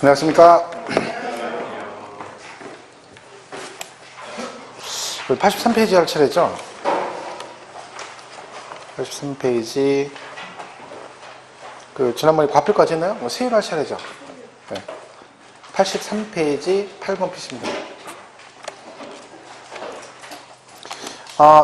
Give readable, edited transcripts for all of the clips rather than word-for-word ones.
안녕하십니까. 83페이지 할 차례죠? 83페이지. 지난번에 과표까지 했나요? 세율 할 차례죠? 네. 83페이지 8번 피시입니다.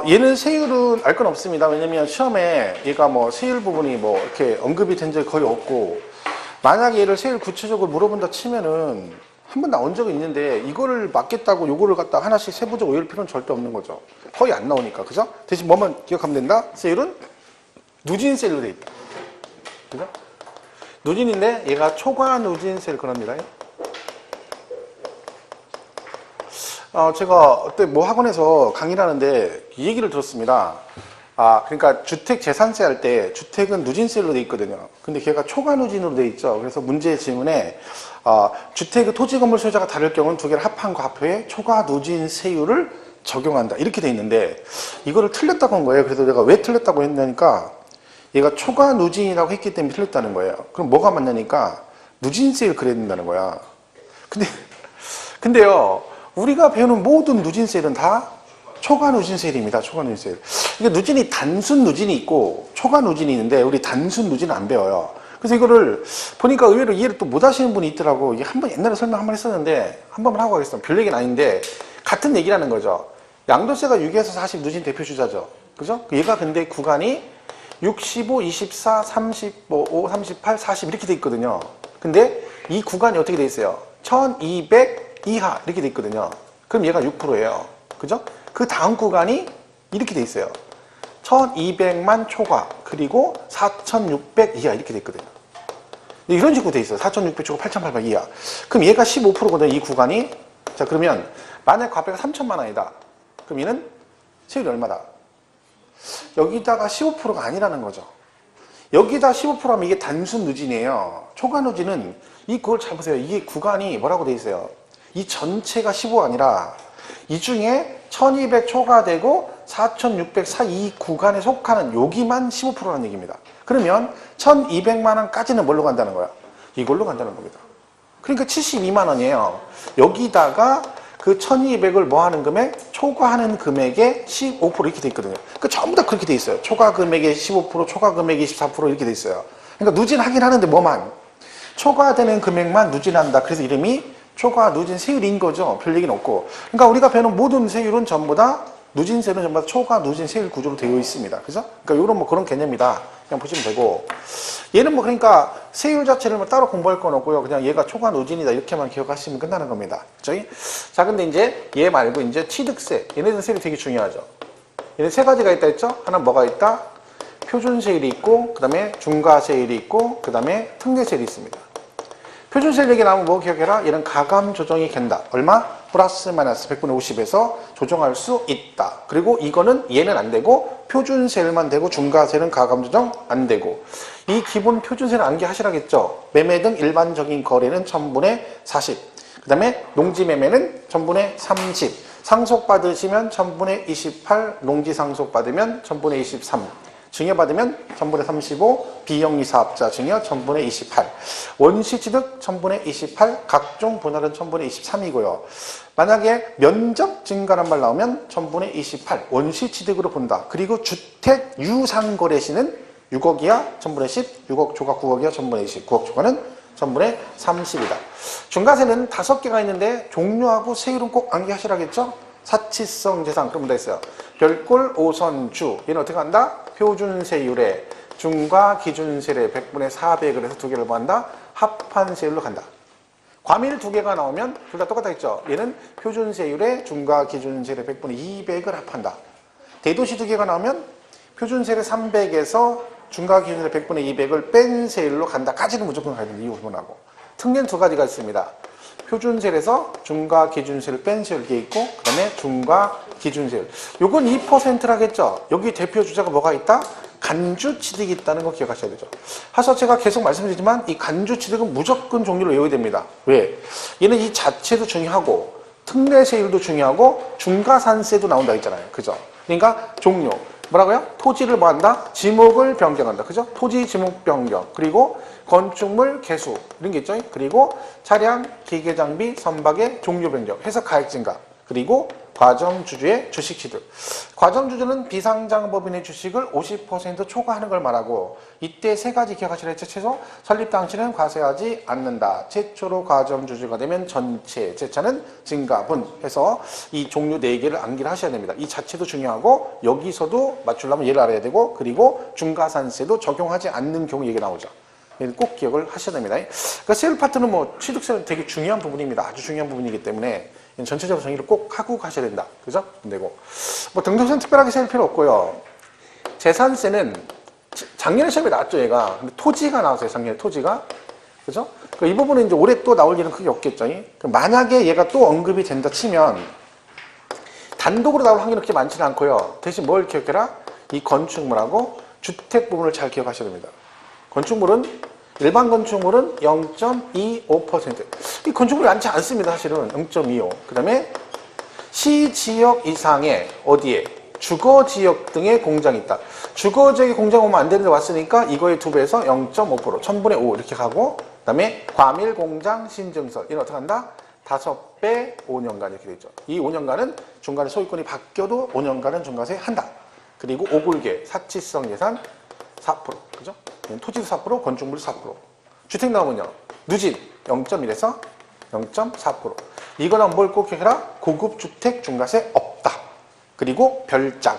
얘는 세율은 알 건 없습니다. 왜냐면 시험에 얘가 세율 부분이 이렇게 언급이 된 적이 거의 없고, 만약에 얘를 세율 구체적으로 물어본다 치면은 한 번 나온 적은 있는데 이거를 맞겠다고 요거를 갖다 하나씩 세부적으로 외울 필요는 절대 없는 거죠. 거의 안 나오니까. 그죠? 대신 뭐만 기억하면 된다? 세율은 누진 세율로 돼 있다. 그죠? 누진인데 얘가 초과 누진 세율 그럽니다. 제가 그때 학원에서 강의를 하는데 이 얘기를 들었습니다. 그러니까 주택 재산세 할 때 주택은 누진세율로 돼 있거든요. 근데 걔가 초과 누진으로 돼 있죠. 그래서 문제 지문에 주택의 토지 건물 소유자가 다를 경우는 두 개를 합한 과표에 초과 누진세율을 적용한다. 이렇게 돼 있는데 이거를 틀렸다고 한 거예요. 그래서 내가 왜 틀렸다고 했냐니까 얘가 초과 누진이라고 했기 때문에 틀렸다는 거예요. 그럼 뭐가 맞냐니까 누진세율 그래야 된다는 거야. 근데요, 우리가 배우는 모든 누진세율은 다 초과 누진세율입니다. 초과 누진세율. 이게 누진이 단순 누진이 있고 초과 누진이 있는데 우리 단순 누진은 안 배워요. 그래서 이거를 보니까 의외로 이해를 또 못 하시는 분이 있더라고. 이게 한번 옛날에 설명 한번 했었는데 한 번만 하고 가겠습니다. 별 얘기는 아닌데 같은 얘기라는 거죠. 양도세가 6에서 40 누진 대표 주자죠. 그죠? 얘가 근데 구간이 65, 24, 35, 38, 40 이렇게 돼 있거든요. 근데 이 구간이 어떻게 돼 있어요? 1200 이하 이렇게 돼 있거든요. 그럼 얘가 6%예요. 그죠? 그 다음 구간이 이렇게 돼 있어요. 1200만 초과 그리고 4600 이하 이렇게 돼 있거든요. 이런 식으로 돼 있어요. 4600 초과 8800 이하. 그럼 얘가 15%거든요. 이 구간이. 자, 그러면 만약 과표가 3천만 원이다. 그럼 얘는 세율이 얼마다? 여기다가 15%가 아니라는 거죠. 여기다 15%하면 이게 단순 누진이에요. 초과 누진은 그걸 잘 보세요. 이게 구간이 뭐라고 돼 있어요? 이 전체가 15가 아니라 이 중에 1200 초과되고 4600 사이 구간에 속하는 여기만 15%라는 얘기입니다. 그러면 1200만 원까지는 뭘로 간다는 거야? 이걸로 간다는 겁니다. 그러니까 72만 원이에요. 여기다가 그 1200을 하는 금액, 초과하는 금액의 15% 이렇게 돼 있거든요. 그러니까 전부 다 그렇게 돼 있어요. 초과 금액의 15%, 초과 금액의 24% 이렇게 돼 있어요. 그러니까 누진하긴 하는데 뭐만? 초과되는 금액만 누진한다. 그래서 이름이 초과 누진 세율인 거죠. 별 얘기는 없고. 그러니까 우리가 배우는 모든 세율은 전부 다 누진 세율은 전부 다 초과 누진 세율 구조로 되어 있습니다. 그죠? 그러니까 이런 그런 개념이다. 그냥 보시면 되고. 얘는 그러니까 세율 자체를 따로 공부할 건 없고요. 그냥 얘가 초과 누진이다. 이렇게만 기억하시면 끝나는 겁니다. 그죠? 자, 근데 이제 얘 말고 이제 취득세. 얘네들 세율이 되게 중요하죠. 얘네 세 가지가 있다 했죠? 하나 뭐가 있다? 표준세율이 있고, 그 다음에 중과세율이 있고, 그 다음에 특례세율이 있습니다. 표준세율 얘기 나오면 뭐 기억해라? 얘는 가감 조정이 된다. 얼마? 플러스 마이너스 100분의 50에서 조정할 수 있다. 그리고 이거는 얘는 안 되고 표준세율만 되고 중과세율은 가감 조정 안 되고, 이 기본 표준세율은 암기하시라겠죠. 매매 등 일반적인 거래는 1000분의 40. 그 다음에 농지매매는 1000분의 30. 상속받으시면 1000분의 28. 농지상속 받으면 1000분의 23. 증여받으면 1000분의 35, 비영리 사업자 증여 1000분의 28, 원시취득 1000분의 28, 각종 분할은 1000분의 23이고요. 만약에 면적 증가란 말 나오면 1000분의 28, 원시취득으로 본다. 그리고 주택 유상거래시는 6억 이하 1000분의 10, 6억 초과 9억 이하 1000분의 20, 9억 초과는 1000분의 30이다. 중과세는 5개가 있는데 종류하고 세율은 꼭 암기하시라겠죠? 사치성 재산, 그럼 다 있어요. 별골 5선주, 얘는 어떻게 한다? 표준세율에 중과 기준세율에 100분의 400을 해서 두 개를 뭐 한다? 합한 세율로 간다. 과밀 두 개가 나오면 둘 다 똑같다 했죠? 얘는 표준세율에 중과 기준세율에 100분의 200을 합한다. 대도시 두 개가 나오면 표준세율에 300에서 중과 기준세율에 100분의 200을 뺀 세율로 간다까지는 무조건 가야 된다. 이 부분하고. 특례는 두 가지가 있습니다. 표준세율에서 중과 기준세율을 뺀 세율 이게 있고, 그 다음에 중과 기준세율. 요건 2%라겠죠? 여기 대표 주자가 뭐가 있다? 간주취득이 있다는 거 기억하셔야 되죠. 하서 제가 계속 말씀드리지만 이 간주취득은 무조건 종류를 외워야 됩니다. 왜? 얘는 이 자체도 중요하고 특례세율도 중요하고 중과산세도 나온다 했잖아요. 그죠? 그러니까 종류. 뭐라고요? 토지를 뭐 한다? 지목을 변경한다. 그죠? 토지 지목 변경. 그리고 건축물 개수. 이런 게 있죠. 그리고 차량, 기계 장비, 선박의 종류 변경. 해서 가액 증가. 그리고 과점주주의 주식 취득. 과점주주는 비상장법인의 주식을 50% 초과하는 걸 말하고 이때 세 가지 기억하시라 했죠. 최소 설립 당시는 과세하지 않는다. 최초로 과점주주가 되면 전체 재산은 증가분 해서 이 종류 4개를 암기를 하셔야 됩니다. 이 자체도 중요하고 여기서도 맞추려면 얘를 알아야 되고 그리고 중과산세도 적용하지 않는 경우 얘기 나오죠. 꼭 기억을 하셔야 됩니다. 그러니까 세율 파트는 뭐 취득세는 되게 중요한 부분입니다. 아주 중요한 부분이기 때문에 전체적으로 정의를 꼭 하고 가셔야 된다. 그죠? 되고. 뭐 등록세는 특별하게 세울 필요 없고요. 재산세는 작년에 시험에 나왔죠, 얘가. 근데 토지가 나왔어요, 작년에 토지가. 그죠? 이 부분은 이제 올해 또 나올 일은 크게 없겠죠. 만약에 얘가 또 언급이 된다 치면 단독으로 나올 확률은 그렇게 많지는 않고요. 대신 뭘 기억해라? 이 건축물하고 주택 부분을 잘 기억하셔야 됩니다. 건축물은 일반 건축물은 0.25%. 이 건축물이 많지 않습니다. 사실은 0.25. 그 다음에 시지역 이상의 어디에? 주거지역 등의 공장이 있다. 주거지역에 공장 오면 안 되는데 왔으니까 이거의 2배에서 0.5%, 1000분의 5 이렇게 가고 그 다음에 과밀공장 신증설. 이는 어떻게 한다? 5배 5년간 이렇게 되죠. 이 5년간은 중간에 소유권이 바뀌어도 5년간은 중과세 한다. 그리고 오굴계, 사치성 예산 4%. 그죠? 토지도 4%, 건축물도 4%. 주택 나오면요. 누진 0.1에서 0.4%. 이거는 뭘 꼭 기억해라? 고급 주택 중과세 없다. 그리고 별장.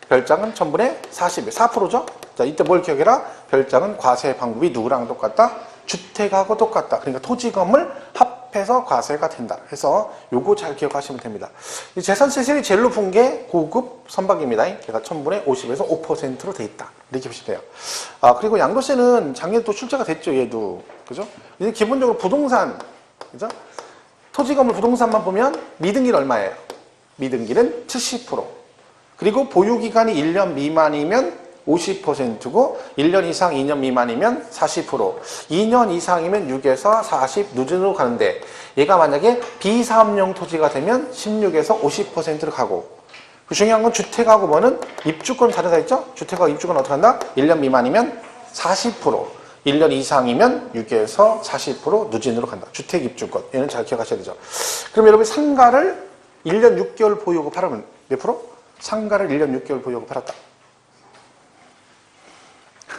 별장은 1000분의 40에 4%죠? 자, 이때 뭘 기억해라? 별장은 과세 방법이 누구랑 똑같다? 주택하고 똑같다. 그러니까 토지 건물 합해서 과세가 된다. 해서 요거 잘 기억하시면 됩니다. 이 재산세 세율이 제일 높은 게 고급 선박입니다. 걔가 1000분의 50에서 5%로 돼 있다. 이렇게 보시면 돼요. 그리고 양도세는 작년에 또 출제가 됐죠, 얘도. 그죠? 이제 기본적으로 부동산, 그죠? 토지 건물 부동산만 보면 미등기는 얼마예요? 미등기는 70%. 그리고 보유기간이 1년 미만이면 50%고 1년 이상 2년 미만이면 40%, 2년 이상이면 6에서 40 누진으로 가는데 얘가 만약에 비사업용 토지가 되면 16에서 50%로 가고 그 중요한 건 주택하고 뭐는 입주권 다르다 했죠? 주택하고 입주권 어떻게 한다? 1년 미만이면 40%, 1년 이상이면 6에서 40% 누진으로 간다. 주택 입주권. 얘는 잘 기억하셔야 되죠. 그럼 여러분 상가를 1년 6개월 보유하고 팔으면 몇 프로? 상가를 1년 6개월 보유하고 팔았다.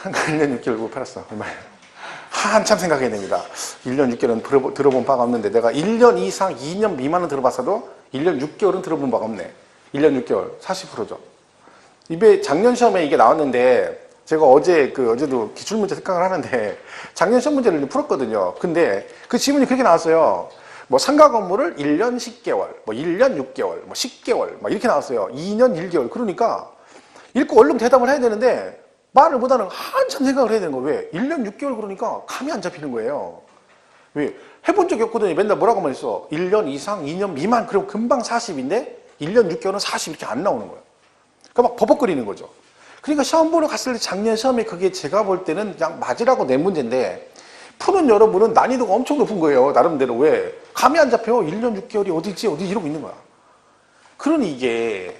1년 6개월 보고 팔았어. 얼마예요? 한참 생각해야 됩니다. 1년 6개월은 들어본 바가 없는데 내가 1년 이상 2년 미만은 들어봤어도 1년 6개월은 들어본 바가 없네. 1년 6개월 40%죠. 입에 작년 시험에 이게 나왔는데 제가 어제도 기출문제 생각을 하는데 작년 시험 문제를 풀었거든요. 근데 그 지문이 그렇게 나왔어요. 뭐 상가 건물을 1년 10개월, 뭐 1년 6개월, 뭐 10개월 막 이렇게 나왔어요. 2년 1개월. 그러니까 읽고 얼른 대답을 해야 되는데 말을 못하는 한참 생각을 해야 되는 거예요. 왜? 1년 6개월 그러니까 감이 안 잡히는 거예요. 왜? 해본 적이 없거든요. 맨날 뭐라고만 했어. 1년 이상, 2년 미만, 그럼 금방 40인데 1년 6개월은 40 이렇게 안 나오는 거예요. 그러니까 막 버벅거리는 거죠. 그러니까 시험 보러 갔을 때 작년 시험에 그게 제가 볼 때는 그냥 맞으라고 낸 문제인데 푸는 여러분은 난이도가 엄청 높은 거예요. 나름대로. 왜? 감이 안 잡혀. 1년 6개월이 어디지 이러고 있는 거야. 그러니 이게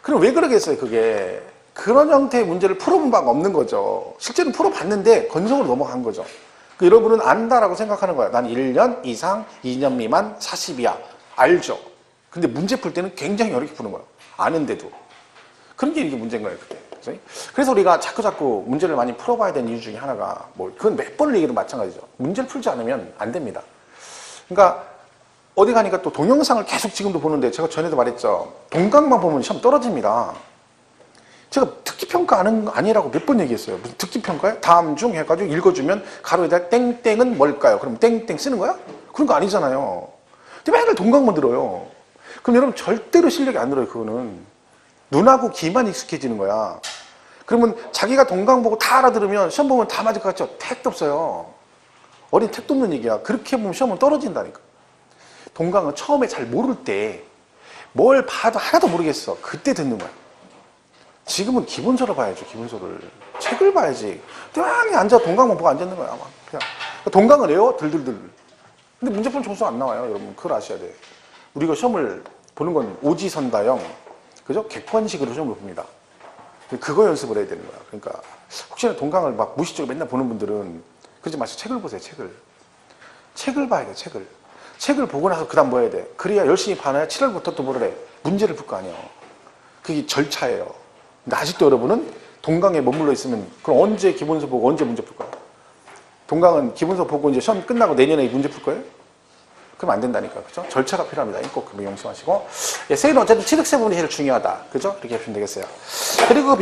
그럼 왜 그러겠어요 그게. 그런 형태의 문제를 풀어본 바가 없는 거죠. 실제로 풀어봤는데 건성으로 넘어간 거죠. 여러분은 안다라고 생각하는 거야. 난 1년 이상 2년 미만 40이야. 알죠. 근데 문제 풀 때는 굉장히 어렵게 푸는 거야. 아는데도. 그런 게 이게 문제인 거예요. 그게. 그래서 우리가 자꾸 문제를 많이 풀어봐야 되는 이유 중에 하나가 뭐 그건 몇 번을 얘기해도 마찬가지죠. 문제를 풀지 않으면 안 됩니다. 그러니까 어디 가니까 또 동영상을 계속 지금도 보는데 제가 전에도 말했죠. 동강만 보면 시험 떨어집니다. 제가 특기평가 아니라고 몇 번 얘기했어요. 무슨 특기평가요? 다음 중 해가지고 읽어주면 가로에다 땡땡은 뭘까요? 그럼 땡땡 쓰는 거야? 그런 거 아니잖아요. 근데 맨날 동강만 들어요. 그럼 여러분 절대로 실력이 안 늘어요. 그거는. 눈하고 귀만 익숙해지는 거야. 그러면 자기가 동강 보고 다 알아들으면 시험 보면 다 맞을 것 같죠? 택도 없어요. 어린 택도 없는 얘기야. 그렇게 보면 시험은 떨어진다니까. 동강은 처음에 잘 모를 때 뭘 봐도 하나도 모르겠어. 그때 듣는 거야. 지금은 기본서를 봐야죠. 기본서를. 책을 봐야지. 땡이 앉아 동강만 보고 앉아있는 거야. 아마. 그냥 동강을 해요. 들들들. 근데 문제풀 점수가 안 나와요. 여러분 그걸 아셔야 돼. 우리가 시험을 보는 건 오지선다형, 그죠? 객관식으로 시험을 봅니다. 그거 연습을 해야 되는 거야. 그러니까 혹시나 동강을 막 무의식적으로 맨날 보는 분들은 그러지 마시고 책을 보세요. 책을 봐야 돼. 책을 보고 나서 그 다음 뭐 해야 돼? 그래야 열심히 봐놔야 7월부터 또 뭐를 해? 문제를 풀 거 아니야. 그게 절차예요. 근데 아직도 여러분은 동강에 머물러 있으면 그럼 언제 기본서 보고 언제 문제 풀 거야? 동강은 기본서 보고 이제 시험 끝나고 내년에 문제 풀 거예요? 그럼 안 된다니까. 그죠? 절차가 필요합니다. 꼭 그거 명심하시고. 예, 세는 어쨌든 취득세 부분이 제일 중요하다. 그죠? 이렇게 하시면 되겠어요. 그리고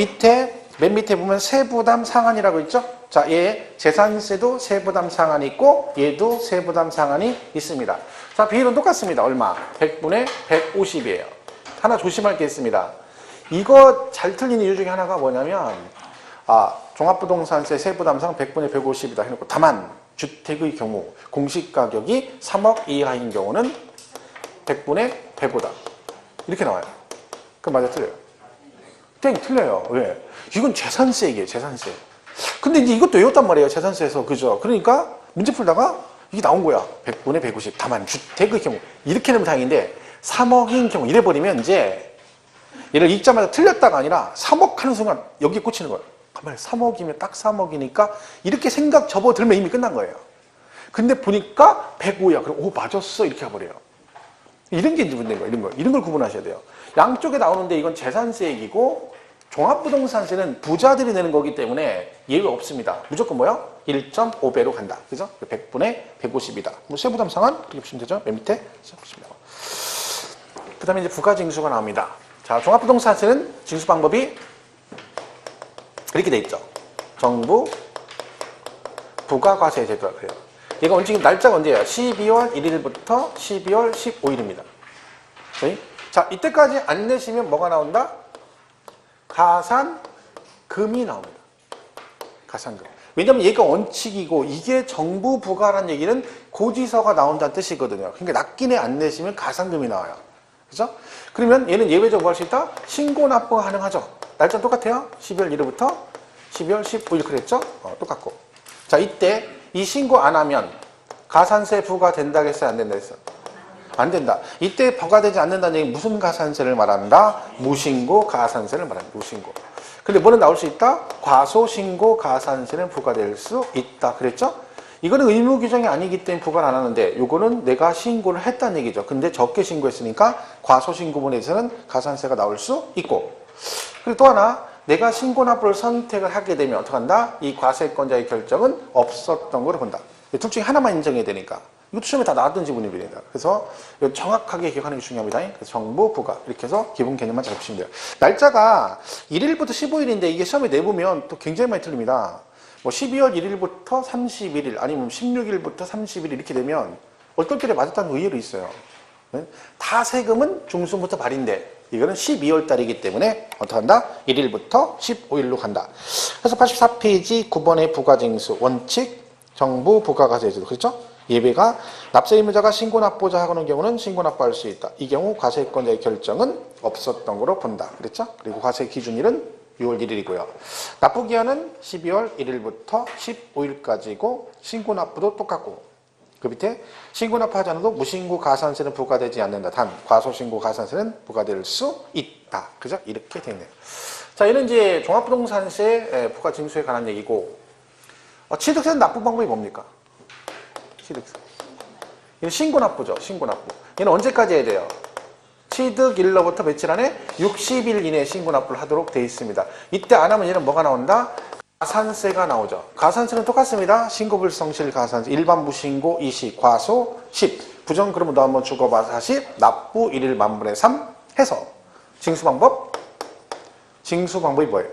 맨 밑에 보면 세부담 상한이라고 있죠? 자, 얘 재산세도 세부담 상한이 있고 얘도 세부담 상한이 있습니다. 자, 비율은 똑같습니다. 얼마? 100분의 150이에요. 하나 조심할 게 있습니다. 이거 잘 틀린 이유 중에 하나가 뭐냐면 종합부동산세 세부담상 100분의 150이다 해놓고 다만 주택의 경우 공시가격이 3억 이하인 경우는 100분의 105다. 이렇게 나와요. 그럼 맞아 틀려요? 땡 틀려요. 왜? 이건 재산세 얘기예요. 재산세. 근데 이제 이것도 외웠단 말이에요. 재산세에서. 그죠? 그러니까 문제 풀다가 이게 나온 거야. 100분의 150. 다만 주택의 경우. 이렇게 되면 다행인데 3억인 경우 이래버리면 이제 얘를 읽자마자 틀렸다가 아니라 3억 하는 순간 여기에 꽂히는 거예요. 가만히 3억이면 딱 3억이니까 이렇게 생각 접어들면 이미 끝난 거예요. 근데 보니까 105야. 그럼 오 맞았어. 이렇게 가버려요. 이런 게 이제 문제인 거예요. 이런 걸 구분하셔야 돼요. 양쪽에 나오는데 이건 재산세 얘기고 종합부동산세는 부자들이 내는 거기 때문에 예외 없습니다. 무조건 뭐요? 1.5배로 간다. 그죠? 100분의 150이다. 뭐 세부담 상한 그렇게 보시면 되죠? 맨 밑에 보시면 되고. 그 다음에 이제 부가징수가 나옵니다. 자, 종합부동산세는 징수 방법이 이렇게 돼 있죠. 정부 부가과세 제도라 그래요. 얘가 언제 날짜가 언제예요? 12월 1일부터 12월 15일입니다. 자, 이때까지 안 내시면 뭐가 나온다? 가산금이 나옵니다. 가산금. 왜냐면 얘가 원칙이고 이게 정부 부가라는 얘기는 고지서가 나온다는 뜻이거든요. 그러니까 납기내 안 내시면 가산금이 나와요. 그죠? 그러면 얘는 예외적으로 뭐 할 수 있다? 신고 납부가 가능하죠. 날짜 똑같아요. 12월 1일부터 12월 15일 그랬죠? 똑같고. 자, 이때 이 신고 안 하면 가산세 부과된다고 했어요? 안 된다 했어요? 안 된다. 이때 부과되지 않는다는 얘기는 무슨 가산세를 말한다? 무신고 가산세를 말한다. 무신고. 근데 뭐는 나올 수 있다? 과소신고 가산세는 부과될 수 있다. 그랬죠? 이거는 의무 규정이 아니기 때문에 부과를 안 하는데 이거는 내가 신고를 했다는 얘기죠. 근데 적게 신고했으니까 과소신고 부분에서는 가산세가 나올 수 있고. 그리고 또 하나 내가 신고 납부를 선택을 하게 되면 어떡한다? 이 과세권자의 결정은 없었던 걸로 본다. 둘 중에 하나만 인정해야 되니까. 이것도 시험에 다 나왔던 지문입니다. 그래서 정확하게 기억하는 게 중요합니다. 그래서 정부, 부가 이렇게 해서 기본 개념만 잘 보시면 돼요. 날짜가 1일부터 15일인데 이게 시험에 내보면 또 굉장히 많이 틀립니다. 뭐 12월 1일부터 31일 아니면 16일부터 30일 이렇게 되면 어떨 때에 맞았다는 의외로 있어요. 다 세금은 중순부터 발인데 이거는 12월 달이기 때문에 어떻게 한다? 1일부터 15일로 간다. 그래서 84페이지 9번의 부가징수 원칙 정부 부가과세제도 그렇죠? 예외가 납세 의무자가 신고 납부자 하고는 경우는 신고 납부할 수 있다. 이 경우 과세권자의 결정은 없었던 거로 본다. 그랬죠? 그리고 과세 기준일은 6월 1일이고요. 납부 기한은 12월 1일부터 15일까지고 신고 납부도 똑같고 그 밑에 신고 납부하지 않아도 무신고 가산세는 부과되지 않는다. 단 과소신고 가산세는 부과될 수 있다. 그죠? 이렇게 되어 있네요. 자, 얘는 이제 종합부동산세 부가징수에 관한 얘기고 취득세는 납부 방법이 뭡니까? 취득세. 얘는 신고 납부죠. 신고 납부. 얘는 언제까지 해야 돼요? 취득일로부터 며칠 안에 60일 이내에 신고 납부를 하도록 되어 있습니다. 이때 안 하면 얘는 뭐가 나온다? 가산세가 나오죠. 가산세는 똑같습니다. 신고불성실 가산세, 일반 무신고 20, 과소 10, 부정 그러면 너 한번 죽어봐 40, 납부 1일 만분의 3 해서 징수 방법? 징수 방법이 뭐예요?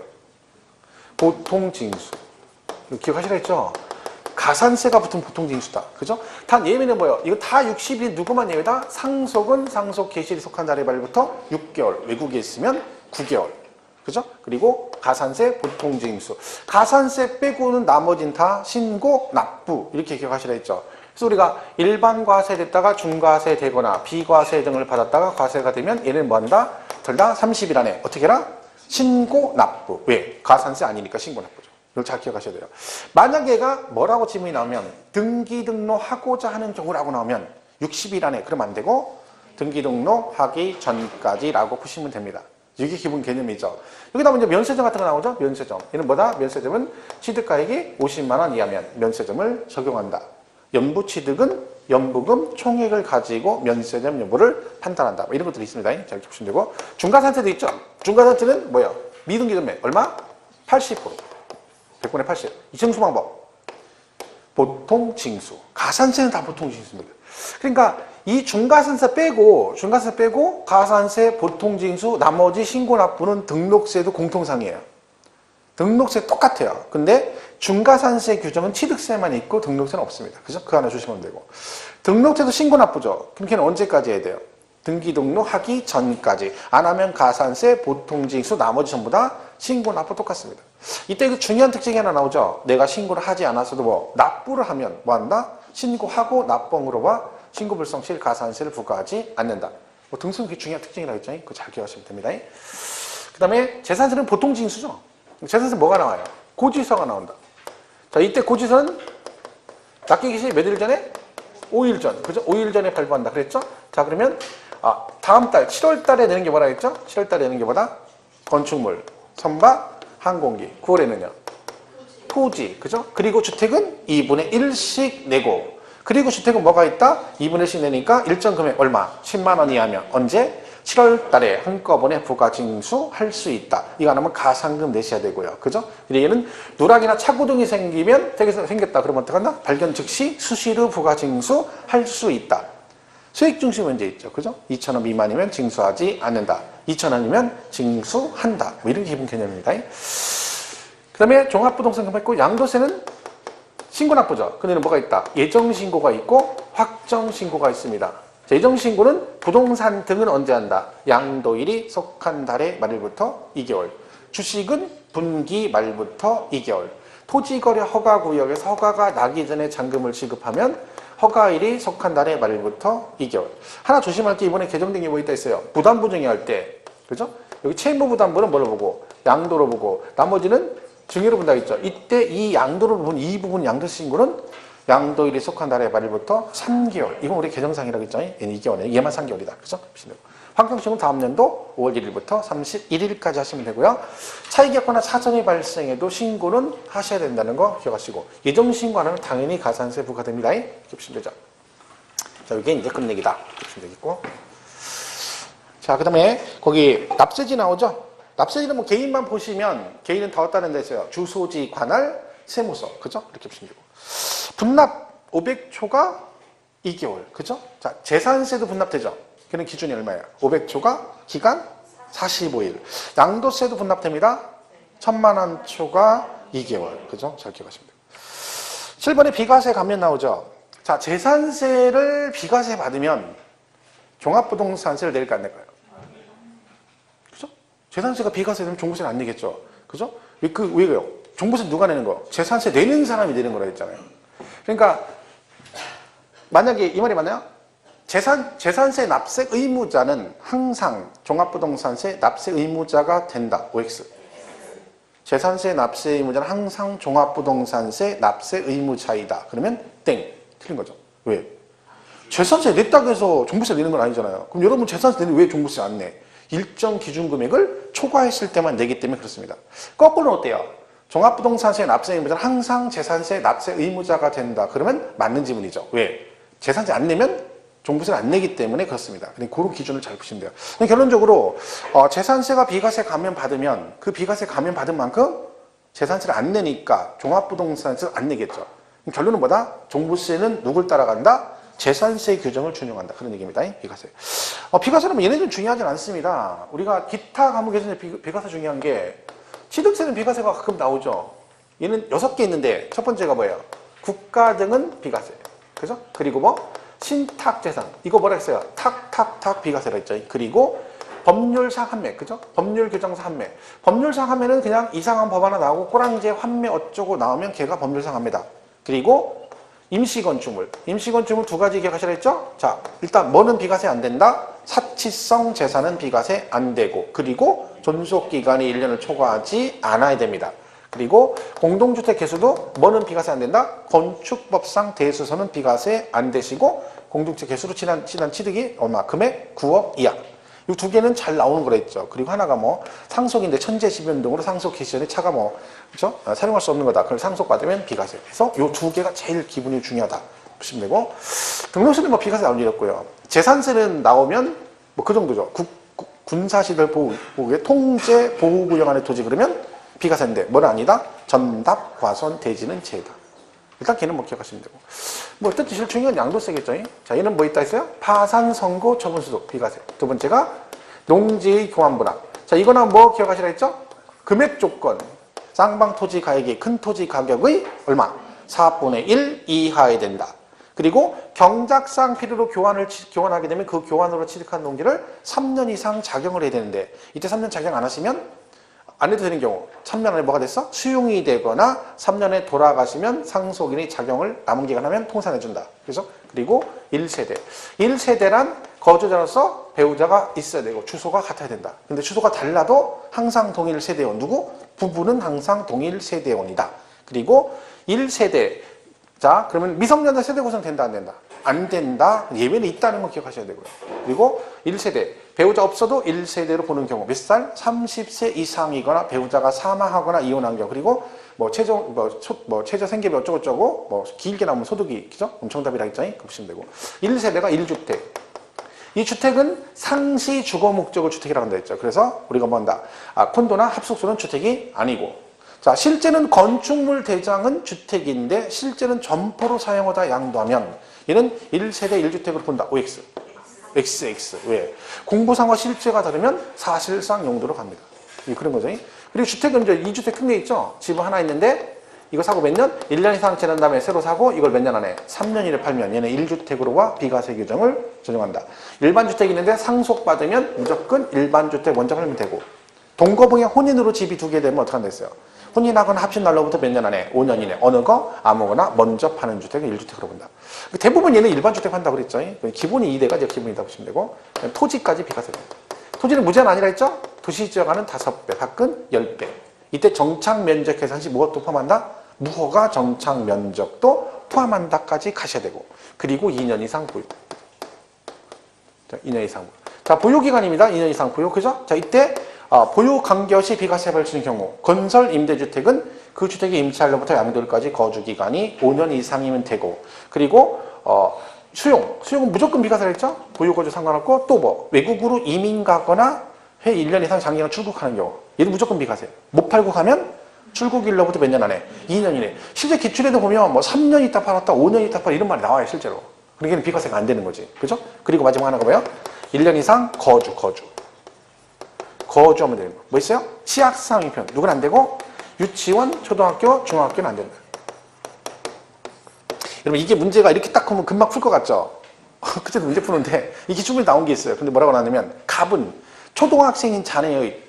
보통 징수. 이거 기억하시라 했죠? 가산세가 붙은 보통 징수다. 그죠? 단 예외는 뭐예요? 이거 다 60일 누구만 예외다? 상속은 상속 개시일이 속한 달의 발부터 6개월, 외국에 있으면 9개월. 그죠? 그리고 가산세 보통 징수. 가산세 빼고는 나머진 다 신고 납부 이렇게 기억하시라 했죠. 그래서 우리가 일반 과세 됐다가 중과세 되거나 비과세 등을 받았다가 과세가 되면 얘는 뭐 한다? 둘 다 30일 안에 어떻게 해라? 신고 납부. 왜? 가산세 아니니까 신고 납부죠. 이걸 잘 기억하셔야 돼요. 만약 얘가 뭐라고 질문이 나오면 등기 등록하고자 하는 경우라고 나오면 60일 안에 그러면 안 되고 등기 등록하기 전까지라고 보시면 됩니다. 이게 기본 개념이죠. 여기다 이제 면세점 같은 거 나오죠? 면세점. 얘는 뭐다? 면세점은 취득가액이 50만 원 이하면 면세점을 적용한다. 연부취득은 연부금 총액을 가지고 면세점 여부를 판단한다. 뭐 이런 것들이 있습니다. 자, 이렇게 보시면 되고. 중과산세도 있죠? 중과산세는 뭐예요? 미등기금액 얼마? 80%. 100분의 80. 이 징수 방법. 보통 징수. 가산세는 다 보통 징수입니다. 그러니까 이 중과산세 빼고 가산세, 보통 징수, 나머지 신고 납부는 등록세도 공통상이에요. 등록세 똑같아요. 근데 중과산세 규정은 취득세만 있고 등록세는 없습니다. 그죠? 그 하나 주시면 되고. 등록세도 신고 납부죠. 그럼 걔는 언제까지 해야 돼요? 등기 등록하기 전까지. 안 하면 가산세, 보통 징수, 나머지 전부 다 신고 납부 똑같습니다. 이때 그 중요한 특징이 하나 나오죠. 내가 신고를 하지 않았어도 뭐 납부를 하면 뭐 한다? 신고하고 납부으로 봐 신고 불성 시 가산세를 부과하지 않는다. 뭐 등수는 그게 중요한 특징이라고 했죠. 그거 잘 기억하시면 됩니다. 그 다음에 재산세는 보통 징수죠. 재산세 뭐가 나와요? 고지서가 나온다. 자, 이때 고지서는 납기기 시 몇 일 전에? 5일 전. 그죠? 5일 전에 발부한다. 그랬죠? 자, 그러면 다음 달 7월 달에 내는 게 뭐라 했죠? 7월 달에 내는 게 뭐다? 건축물, 선박, 항공기. 9월에는요? 토지. 그죠? 그리고 주택은 2분의 1씩 내고. 그리고 주택은 뭐가 있다? 2분의 1씩 내니까 일정 금액 얼마? 10만 원 이하면 언제? 7월 달에 한꺼번에 부가징수할 수 있다. 이거 안 하면 가상금 내셔야 되고요. 그죠? 근데 얘는 누락이나 차고 등이 생겼다. 그러면 어떡한다? 발견 즉시 수시로 부가징수할 수 있다. 수익 중심 문제 있죠. 그죠? 2,000원 미만이면 징수하지 않는다. 2,000원이면 징수한다. 뭐 이런 기본 개념입니다. 그 다음에 종합부동산 금액고 양도세는 신고납부죠. 근데는 뭐가 있다? 예정신고가 있고 확정신고가 있습니다. 예정신고는 부동산 등은 언제 한다? 양도일이 속한 달의 말일부터 2개월. 주식은 분기 말부터 2개월. 토지거래 허가구역에서 허가가 나기 전에 잔금을 지급하면 허가일이 속한 달의 말일부터 2개월. 하나 조심할 게 이번에 개정된 게 뭐 있다 했어요? 부담부 증여할 때. 그죠? 여기 채무부담부는 뭘로 보고? 양도로 보고. 나머지는 증여로 본다 했죠. 이때 이 양도로 본 이 부분 양도신고는 양도일이 속한 달의 말일부터 3개월. 이건 우리 개정상이라고 했죠. 얘는 2개월이에요. 얘만 3개월이다. 그죠? 환경신고는 다음 년도 5월 1일부터 31일까지 하시면 되고요. 차익이었거나 사정이 발생해도 신고는 하셔야 된다는 거 기억하시고 예정신고 안 하면 당연히 가산세 부과됩니다. 이렇게 보시면 되죠. 자, 이게 이제 끝내기다. 이렇게 보시면 되겠고. 자, 그 다음에 거기 납세지 나오죠? 납세지는 뭐 개인만 보시면 개인은 다 어디다 낸다 했어요? 주소지, 관할, 세무서. 그죠? 이렇게 보시면 되고. 분납 500초가 2개월. 그죠? 자, 재산세도 분납되죠? 그는 기준이 얼마예요? 500초가 기간 45일. 양도세도 분납됩니다. 1,000만 원 초가 2개월. 그죠? 잘 기억하시면 돼요. 7번에 비과세 감면 나오죠? 자, 재산세를 비과세 받으면 종합부동산세를 낼까 안 낼까요? 그죠? 재산세가 비과세 되면 종부세는 안 내겠죠? 그죠? 왜요? 종부세 누가 내는 거? 재산세 내는 사람이 내는 거라 했잖아요. 그러니까 만약에 이 말이 맞나요? 재산세 납세 의무자는 항상 종합부동산세 납세 의무자가 된다. OX. 재산세 납세 의무자는 항상 종합부동산세 납세 의무자이다. 그러면 땡. 틀린 거죠. 왜? 재산세 냈다고 해서 종부세 내는 건 아니잖아요. 그럼 여러분 재산세 내는데 왜 종부세 안 내? 일정 기준 금액을 초과했을 때만 내기 때문에 그렇습니다. 거꾸로는 어때요? 종합부동산세 납세 의무자는 항상 재산세 납세 의무자가 된다. 그러면 맞는 지문이죠. 왜? 재산세 안 내면 종부세를 안 내기 때문에 그렇습니다. 그러니까 그런 기준을 잘 보시면 돼요. 결론적으로 재산세가 비과세 감면 받으면 그 비과세 감면 받은 만큼 재산세를 안 내니까 종합부동산세를 안 내겠죠. 결론은 뭐다? 종부세는 누굴 따라간다? 재산세 규정을 준용한다. 그런 얘기입니다. 비과세. 비과세는 얘네들은 중요하진 않습니다. 우리가 기타 과목에서 비과세 중요한 게 취득세는 비과세가 가끔 나오죠. 얘는 6개 있는데 첫 번째가 뭐예요? 국가 등은 비과세. 그죠? 그리고 뭐? 신탁재산. 이거 뭐라 했어요? 탁 비과세라 했죠. 그리고 법률상 환매. 그죠? 법률규정상 환매. 법률상 환매는 그냥 이상한 법 하나 나오고 꼬랑지에 환매 어쩌고 나오면 걔가 법률상 환매다. 그리고 임시건축물. 임시건축물 두 가지 기억하시라 했죠? 자, 일단 뭐는 비과세 안 된다? 사치성 재산은 비과세 안 되고, 그리고 존속기간이 1년을 초과하지 않아야 됩니다. 그리고 공동주택 개수도 뭐는 비과세 안 된다? 건축법상 대수선은 비과세 안 되시고 공동주택 개수로 친한 취득이 얼마? 금액 9억 이하. 이 두 개는 잘 나오는 거라 했죠. 그리고 하나가 뭐 상속인데 천재지변동으로 상속 개시전에 차가 뭐 그렇죠? 사용할 수 없는 거다. 그럼 상속받으면 비과세. 그래서 이 두 개가 제일 기분이 중요하다. 보시면 되고 등록세는 뭐 비과세 나올 일 없고요. 재산세는 나오면 뭐 그 정도죠. 군사시설 보호구의 통제 보호구역 안에 토지 그러면 비과세인데 뭐는 아니다? 전답, 과선, 대지는 제다. 일단 걔는 뭐 기억하시면 되고. 뭐 어쨌든 제일 중요한 양도세겠죠. 자, 얘는 뭐 있다 했어요? 파산, 선고, 처분소득, 비과세. 두 번째가 농지의 교환분할. 자, 이거는 뭐 기억하시라 했죠? 금액 조건. 쌍방 토지 가액이 큰 토지 가격의 얼마? 4분의 1 이하에 된다. 그리고 경작상 필요로 교환하게 되면 그 교환으로 취득한 농지를 3년 이상 작용을 해야 되는데 이때 3년 작용 안 하시면 안 해도 되는 경우 3년 안에 뭐가 됐어? 수용이 되거나 3년에 돌아가시면 상속인이 작용을 남은 기간 하면 통산해준다. 그래서 그리고 1세대. 1세대란 거주자로서 배우자가 있어야 되고 주소가 같아야 된다. 근데 주소가 달라도 항상 동일 세대원. 누구? 부부는 항상 동일 세대원이다. 그리고 1세대. 자, 그러면 미성년자 세대 구성 된다, 안 된다? 안 된다. 예외는 있다는 거 기억하셔야 되고요. 그리고 1세대. 배우자 없어도 1세대로 보는 경우. 몇 살? 30세 이상이거나 배우자가 사망하거나 이혼한 경우. 그리고 뭐 최저 생계비 어쩌고저쩌고 뭐 길게 나오면 소득이 그죠? 엄청답이라 했잖아요. 그거 보시면 되고. 1세대가 1주택. 이 주택은 상시 주거 목적의 주택이라고 한다 했죠. 그래서 우리가 뭐 한다? 콘도나 합숙소는 주택이 아니고. 자, 실제는 건축물 대장은 주택인데 실제는 점포로 사용하다 양도하면 얘는 1세대 1주택으로 본다. OX. XX. 왜? 공부상과 실제가 다르면 사실상 용도로 갑니다. 그런 거죠. 그리고 주택은 이제 2주택 특례 있죠. 집 하나 있는데 이거 사고 몇 년? 1년 이상 지난 다음에 새로 사고 이걸 몇 년 안에? 3년 이내 팔면 얘는 1주택으로와 비과세 규정을 적용한다. 일반 주택이 있는데 상속받으면 무조건 일반 주택 먼저 팔면 되고 동거봉에 혼인으로 집이 두 개 되면 어떻게 한다 했어요? 혼인하거나 합친 날로부터 몇 년 안에? 5년 이내. 어느 거? 아무거나 먼저 파는 주택을 1주택으로 본다. 대부분 얘는 일반 주택 판다고 그랬죠. 기본이 2대가 이제 기본이다 보시면 되고 토지까지 비과세됩니다. 토지는 무제한 아니라 했죠? 도시지역화는 5배, 밖은 10배. 이때 정착 면적 계산 시 무엇도 포함한다? 무허가 정착 면적도 포함한다까지 가셔야 되고 그리고 2년 이상 보유. 자, 2년 이상 보유. 자, 보유기간입니다. 2년 이상 보유. 그죠? 자, 이때 보유 간격시 비과세 발생의 경우 건설 임대주택은 그 주택의 임차일로부터 양도일까지 거주기간이 5년 이상이면 되고 그리고 수용은 무조건 비과세를 했죠? 보유거주 상관없고 또 뭐 외국으로 이민 가거나 해 1년 이상 장기간 출국하는 경우 얘는 무조건 비과세. 못 팔고 가면 출국일로부터 몇 년 안에? 2년 이내. 실제 기출에도 보면 뭐 3년 있다 팔았다 5년 있다 팔았다 이런 말이 나와요 실제로. 그러니까 비과세가 안 되는 거지. 그죠? 그리고 마지막 하나가 뭐예요? 1년 이상 거주하면 되는 거. 뭐 있어요? 치약상위편. 누군 안 되고? 유치원, 초등학교, 중학교는 안 된다. 여러분 이게 문제가 이렇게 딱 하면 금방 풀 것 같죠? 그때도 문제 푸는데 이게 충분히 나온 게 있어요. 근데 뭐라고 나왔냐면 갑은 초등학생인 자녀의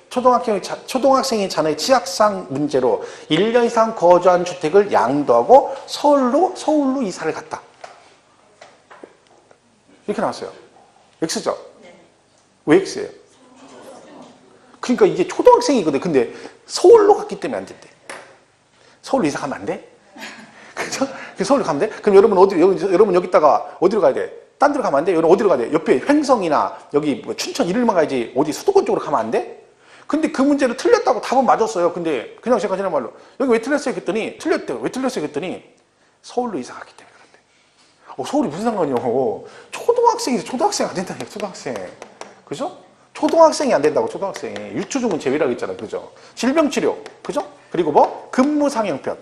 치약상 문제로 1년 이상 거주한 주택을 양도하고 서울로 이사를 갔다. 이렇게 나왔어요. X죠? 왜 X예요? 그러니까 이게 초등학생이거든. 근데 서울로 갔기 때문에 안 된대. 서울로 이사 가면 안 돼? 그죠? 서울로 가면 돼? 그럼 여러분 여기다가 어디로 가야 돼? 딴 데로 가면 안 돼? 여러분 어디로 가야 돼? 옆에 횡성이나 여기 뭐 춘천 이를만 가야지 어디 수도권 쪽으로 가면 안 돼? 근데 그 문제를 틀렸다고 답은 맞았어요. 근데 그냥 제가 지난 말로 여기 왜 틀렸어요? 그랬더니 틀렸대요. 왜 틀렸어요? 그랬더니 서울로 이사 갔기 때문에 그런데. 서울이 무슨 상관이요? 초등학생 안 된다니까. 초등학생. 그죠? 초등학생이 안 된다고. 초등학생이. 유초중은 제외라고 했잖아. 그죠? 질병치료. 그죠? 그리고 뭐? 근무상형편.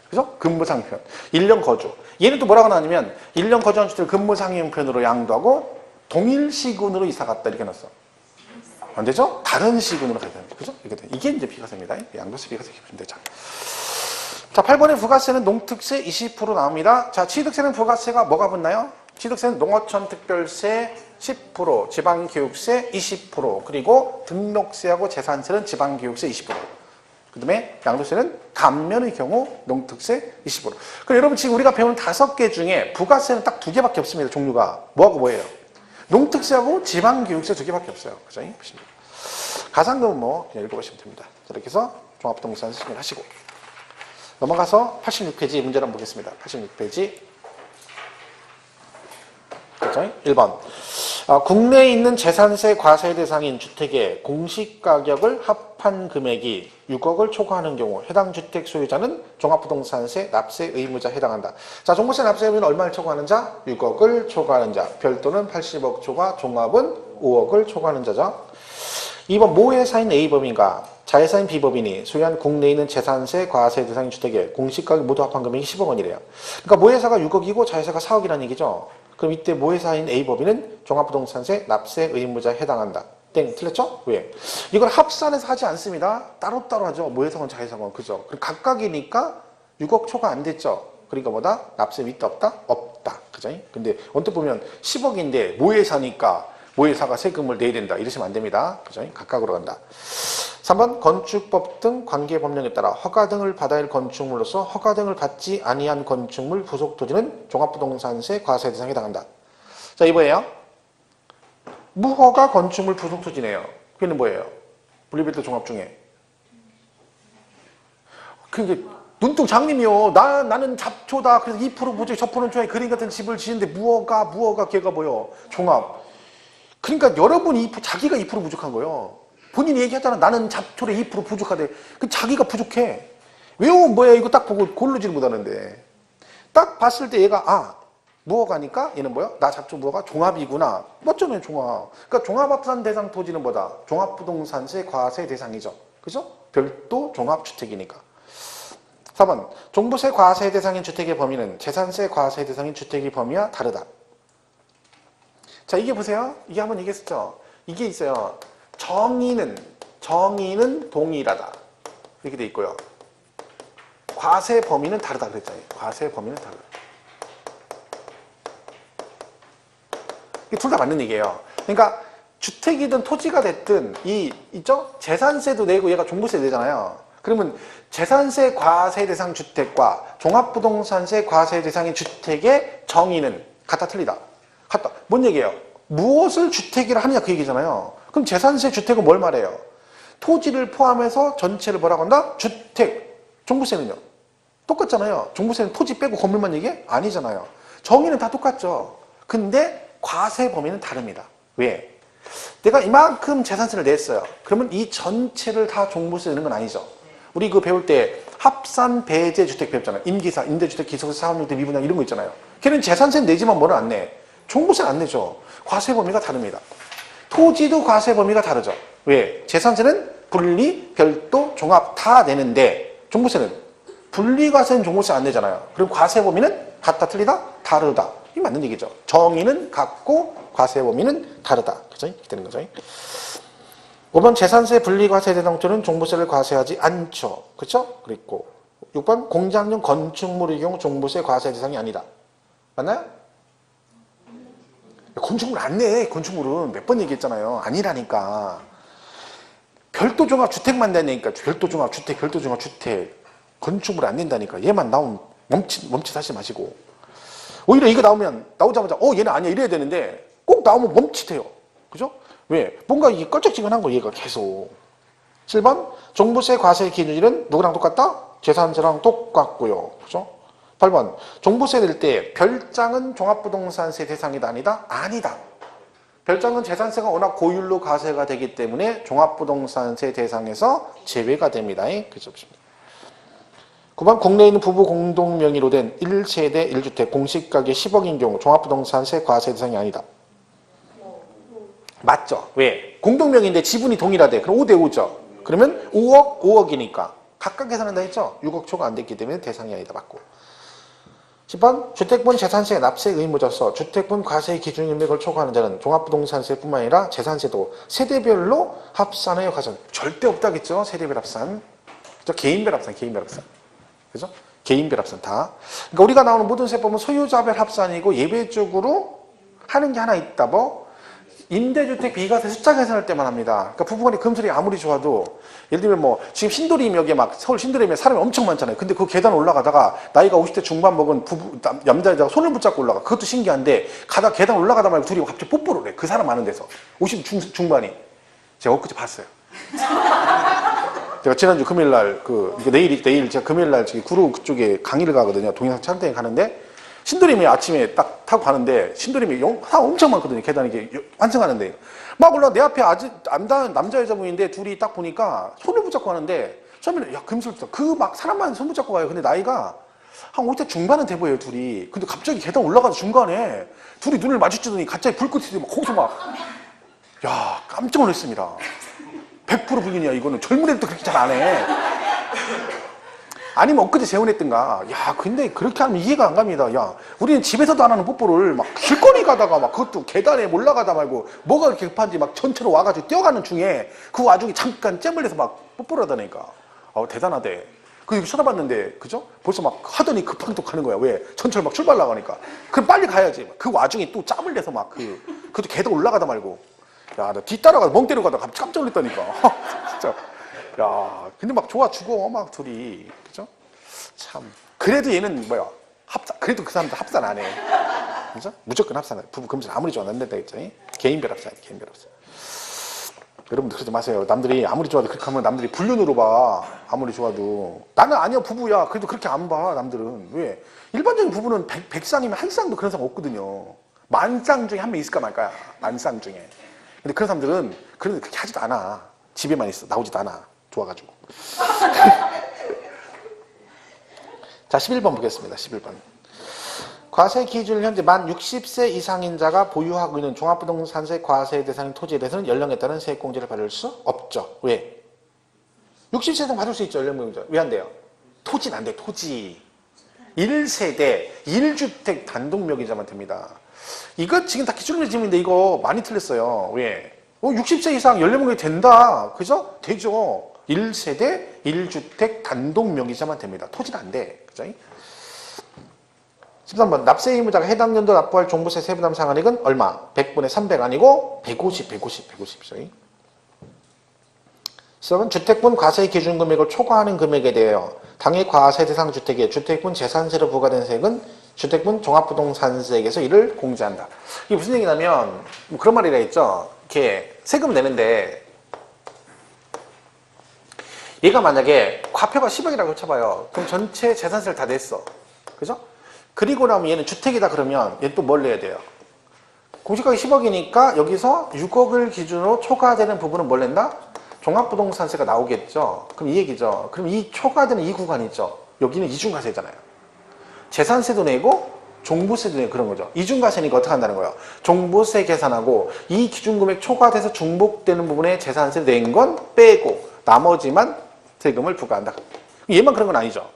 그죠? 근무상형편. 1년 거주. 얘는 또 뭐라고 나왔냐면 1년 거주한 주택을 근무상형편으로 양도하고 동일시군으로 이사 갔다 이렇게 놨어. 안 되죠? 다른 시군으로 가야 되는 거죠. 그죠? 이게 이제 비과세입니다. 양도세 비과세 기준 대장. 자, 8번의 부가세는 농특세 20% 나옵니다. 자, 취득세는 부가세가 뭐가 붙나요? 취득세는 농어촌 특별세 10%, 지방교육세 20%, 그리고 등록세하고 재산세는 지방교육세 20%. 그 다음에 양도세는 감면의 경우 농특세 20%. 그럼 여러분 지금 우리가 배운 5개 중에 부가세는 딱 2개밖에 없습니다. 종류가. 뭐하고 뭐예요? 농특세하고 지방교육세 2개밖에 없어요. 그죠? 가상금은 뭐 그냥 읽어보시면 됩니다. 자, 이렇게 해서 종합부동산 수준을 하시고 넘어가서 86페이지 문제를 한번 보겠습니다. 86페이지 그죠? 1번. 국내에 있는 재산세 과세 대상인 주택의 공시가격을 합한 금액이 6억을 초과하는 경우 해당 주택 소유자는 종합부동산세 납세 의무자에 해당한다. 자, 종부세 납세 의무는 얼마를 초과하는 자? 6억을 초과하는 자. 별도는 80억 초과, 종합은 5억을 초과하는 자죠. 2번 모회사인 A법인과 자회사인 B법인이 소유한 국내에 있는 재산세 과세 대상인 주택의 공시가격 모두 합한 금액이 10억 원이래요. 그러니까 모회사가 6억이고 자회사가 4억이라는 얘기죠. 그럼 이때 모회사인 A법인은 종합부동산세 납세 의무자에 해당한다. 땡, 틀렸죠? 왜? 이걸 합산해서 하지 않습니다. 따로따로 하죠. 모회사건 자회사건. 그죠? 그럼 각각이니까 6억 초과 안 됐죠. 그러니까 뭐다? 납세 있다 없다? 없다. 그죠? 근데 언뜻 보면 10억인데 모회사니까 모회사가 세금을 내야 된다. 이러시면 안 됩니다. 그죠? 각각으로 간다. 3번 건축법 등 관계법령에 따라 허가 등을 받아야 할 건축물로서 허가 등을 받지 아니한 건축물 부속 토지는 종합부동산세 과세 대상에 해당한다. 자, 이거예요. 무허가 건축물 부속 토지네요. 그게는 뭐예요? 분리별도 종합 중에. 그게 눈뚱 장님이요. 나는 잡초다. 그래서 2% 부족에 저 프로는 좋아해. 그림 같은 집을 지는데 무허가 걔가 뭐요? 종합. 그러니까 여러분이 자기가 2% 부족한 거예요. 본인이 얘기하잖아. 나는 잡초에 2% 부족하대. 그 자기가 부족해. 왜요? 뭐야? 이거 딱 보고 고르지를 못하는데. 딱 봤을 때 얘가 무허가니까 얘는 뭐야? 나 잡초 무허가 종합이구나. 맞잖아요, 종합. 그러니까 종합합산 대상 토지는 뭐다? 종합부동산세 과세 대상이죠. 그죠? 별도 종합주택이니까. 4번 종부세 과세 대상인 주택의 범위는 재산세 과세 대상인 주택의 범위와 다르다. 자, 이게 보세요. 이게 한번 얘기했었죠. 이게 있어요. 정의는 동일하다. 이렇게 돼 있고요. 과세 범위는 다르다 그랬잖아요. 과세 범위는 다르다. 이게 둘 다 맞는 얘기예요. 그러니까 주택이든 토지가 됐든 있죠? 재산세도 내고 얘가 종부세 내잖아요. 그러면 재산세 과세 대상 주택과 종합부동산세 과세 대상인 주택의 정의는 같다 틀리다. 같다. 뭔 얘기예요? 무엇을 주택이라 하느냐 그 얘기잖아요. 그럼 재산세 주택은 뭘 말해요? 토지를 포함해서 전체를 뭐라고 한다? 주택. 종부세는요? 똑같잖아요. 종부세는 토지 빼고 건물만 얘기해? 아니잖아요. 정의는 다 똑같죠. 근데 과세 범위는 다릅니다. 왜? 내가 이만큼 재산세를 냈어요. 그러면 이 전체를 다 종부세 내는 건 아니죠. 우리 그 배울 때 합산 배제 주택 배웠잖아요. 임기사, 임대주택, 기속세, 사업용대, 미분양 이런 거 있잖아요. 걔는 재산세는 내지만 뭐를 안 내? 종부세는 안 내죠. 과세 범위가 다릅니다. 토지도 과세 범위가 다르죠. 왜? 재산세는 분리, 별도, 종합 다 내는데 종부세는 분리과세는 종부세 안 내잖아요. 그럼 과세 범위는 같다, 틀리다? 다르다. 이게 맞는 얘기죠. 정의는 같고 과세 범위는 다르다. 그죠? 이렇게 되는 거죠. 5번 재산세 분리과세 대상토는 종부세를 과세하지 않죠. 그렇죠? 그리고 6번 공장용 건축물의 경우 종부세 과세 대상이 아니다. 맞나요? 건축물 안 내. 건축물은 몇 번 얘기했잖아요. 아니라니까. 별도 종합 주택만 내니까 별도 종합 주택, 별도 종합 주택. 건축물 안 낸다니까. 얘만 나오면 멈칫하지 마시고. 오히려 이거 나오자마자 얘는 아니야 이래야 되는데 꼭 나오면 멈칫해요. 그죠? 왜? 뭔가 이게 껄쩍지근한 거 얘가 계속. 7번 종부세 과세 기준일은 누구랑 똑같다? 재산세랑 똑같고요. 그죠? 8번 종부세 낼 때 별장은 종합부동산세 대상이다 아니다? 아니다. 별장은 재산세가 워낙 고율로 과세가 되기 때문에 종합부동산세 대상에서 제외가 됩니다. 그죠? 9번 국내에 있는 부부 공동 명의로 된 1세대 1주택 공시가격 10억인 경우 종합부동산세 과세 대상이 아니다. 맞죠? 왜? 공동 명의인데 지분이 동일하대. 그럼 5대 5죠. 그러면 5억, 5억이니까 각각 계산한다 했죠? 6억 초과 안 됐기 때문에 대상이 아니다. 맞고. 10번 주택분 재산세 납세 의무자서 주택분 과세 기준 금액을 초과하는 자는 종합부동산세뿐만 아니라 재산세도 세대별로 합산하여 가산. 절대 없다겠죠? 세대별 합산. 그죠? 개인별 합산, 개인별 합산. 그죠? 개인별 합산 다. 그러니까 우리가 나오는 모든 세법은 소유자별 합산이고 예외적으로 하는 게 하나 있다. 뭐 임대주택 비과세 숫자 계산할 때만 합니다. 그러니까 부부간의 금술이 아무리 좋아도 예를 들면 뭐 지금 신도림역에 막 서울 신도림에 사람이 엄청 많잖아요. 근데 그 계단 올라가다가 나이가 50대 중반 먹은 부부 남자애가 손을 붙잡고 올라가. 그것도 신기한데 계단 올라가다 말고 둘이 갑자기 뽀뽀를 해. 그 사람 많은 데서 50 중반이. 제가 엊그제 봤어요. 제가 지난주 금요일날 내일 제가 금요일날 저기 구로 그쪽에 강의를 가거든요. 동영상 촬영장에 가는데 신도림에 아침에 딱 타고 가는데 신도림에 사람 엄청 많거든요. 계단 이게 환승하는데 막 올라 내 앞에 아직 남자 여자분인데 둘이 딱 보니까 손을 붙잡고 가는데 처음에는 야 금슬부터 그 막 사람만 손 붙잡고 가요. 근데 나이가 한 50대 중반은 돼 보여요 둘이. 근데 갑자기 계단 올라가서 중간에 둘이 눈을 마주치더니 갑자기 불꽃이 막 거기서 막 야 깜짝 놀랐습니다. 100% 불륜이야 이거는. 젊은 애들도 그렇게 잘 안 해. 아니면 엊그제 재혼했던가. 야 근데 그렇게 하면 이해가 안 갑니다. 야 우리는 집에서도 안 하는 뽀뽀를 막 길거리 가다가 막 그것도 계단에 올라가다 말고 뭐가 그렇게 급한지 막 전체로 와가지고 뛰어가는 중에 그 와중에 잠깐 잼을 내서 막 뽀뽀를 하다니까. 대단하대. 그 여기 쳐다봤는데 그죠? 벌써 막 하더니 급하게 또 가는 거야. 왜? 전철 막 출발 나가니까. 그럼 빨리 가야지. 그 와중에 또 짬을 내서 막 그것도 계단 올라가다 말고. 야 나 뒤따라가 멍 때리고 가다가 깜짝 놀랐다니까. 진짜. 야 근데 막 좋아 죽어 막 둘이. 그죠? 참. 그래도 얘는 뭐야? 그래도 그 사람들 합산 안 해. 그죠? 무조건 합산해. 부부 금전 아무리 좋아도 안 된다 했죠. 개인별 합산, 개인별 합산. 여러분들 그러지 마세요. 남들이 아무리 좋아도 그렇게 하면 남들이 불륜으로 봐. 아무리 좋아도. 나는 아니야 부부야. 그래도 그렇게 안 봐 남들은. 왜? 일반적인 부부는 100쌍이면 한 쌍도 그런 사람 없거든요. 10,000쌍 중에 한 명 있을까 말까야. 10,000쌍 중에. 근데 그런 사람들은 그렇게 하지도 않아. 집에만 있어. 나오지도 않아. 좋아가지고. 자 11번 보겠습니다. 11번. 과세 기준을 현재 만 60세 이상인 자가 보유하고 있는 종합부동산세 과세 대상인 토지에 대해서는 연령에 따른 세액공제를 받을 수 없죠. 왜? 60세 이상 받을 수 있죠. 연령공제. 왜 안 돼요? 토지는 안 돼. 토지. 1세대 1주택 단독묘기자만 됩니다. 이거 지금 다 기준으로 지문인데 이거 많이 틀렸어요. 왜? 60세 이상 연령공제 된다. 그죠? 되죠. 1세대 1주택 단독묘기자만 됩니다. 토지는 안 돼. 그죠? 13번 납세 의무자가 해당 연도 납부할 종부세 세부담 상한액은 얼마? 100분의 300 아니고 150죠. 14번 주택분 과세 기준 금액을 초과하는 금액에 대하여 당해 과세 대상 주택에 주택분 재산세로 부과된 세액은 주택분 종합부동산세액에서 이를 공제한다. 이게 무슨 얘기냐면 그런 말이라 했죠. 이렇게 세금 내는데 얘가 만약에 과표가 10억이라고 쳐봐요. 그럼 전체 재산세를 다 냈어. 그죠? 그리고 나면 얘는 주택이다 그러면 얘는 또 뭘 내야 돼요? 공시가격이 10억이니까 여기서 6억을 기준으로 초과되는 부분은 뭘 낸다? 종합부동산세가 나오겠죠. 그럼 이 얘기죠. 그럼 이 초과되는 이 구간 있죠. 여기는 이중과세잖아요. 재산세도 내고 종부세도 내고 그런 거죠. 이중과세니까 어떻게 한다는 거예요? 종부세 계산하고 이 기준금액 초과돼서 중복되는 부분에 재산세 낸 건 빼고 나머지만 세금을 부과한다. 얘만 그런 건 아니죠.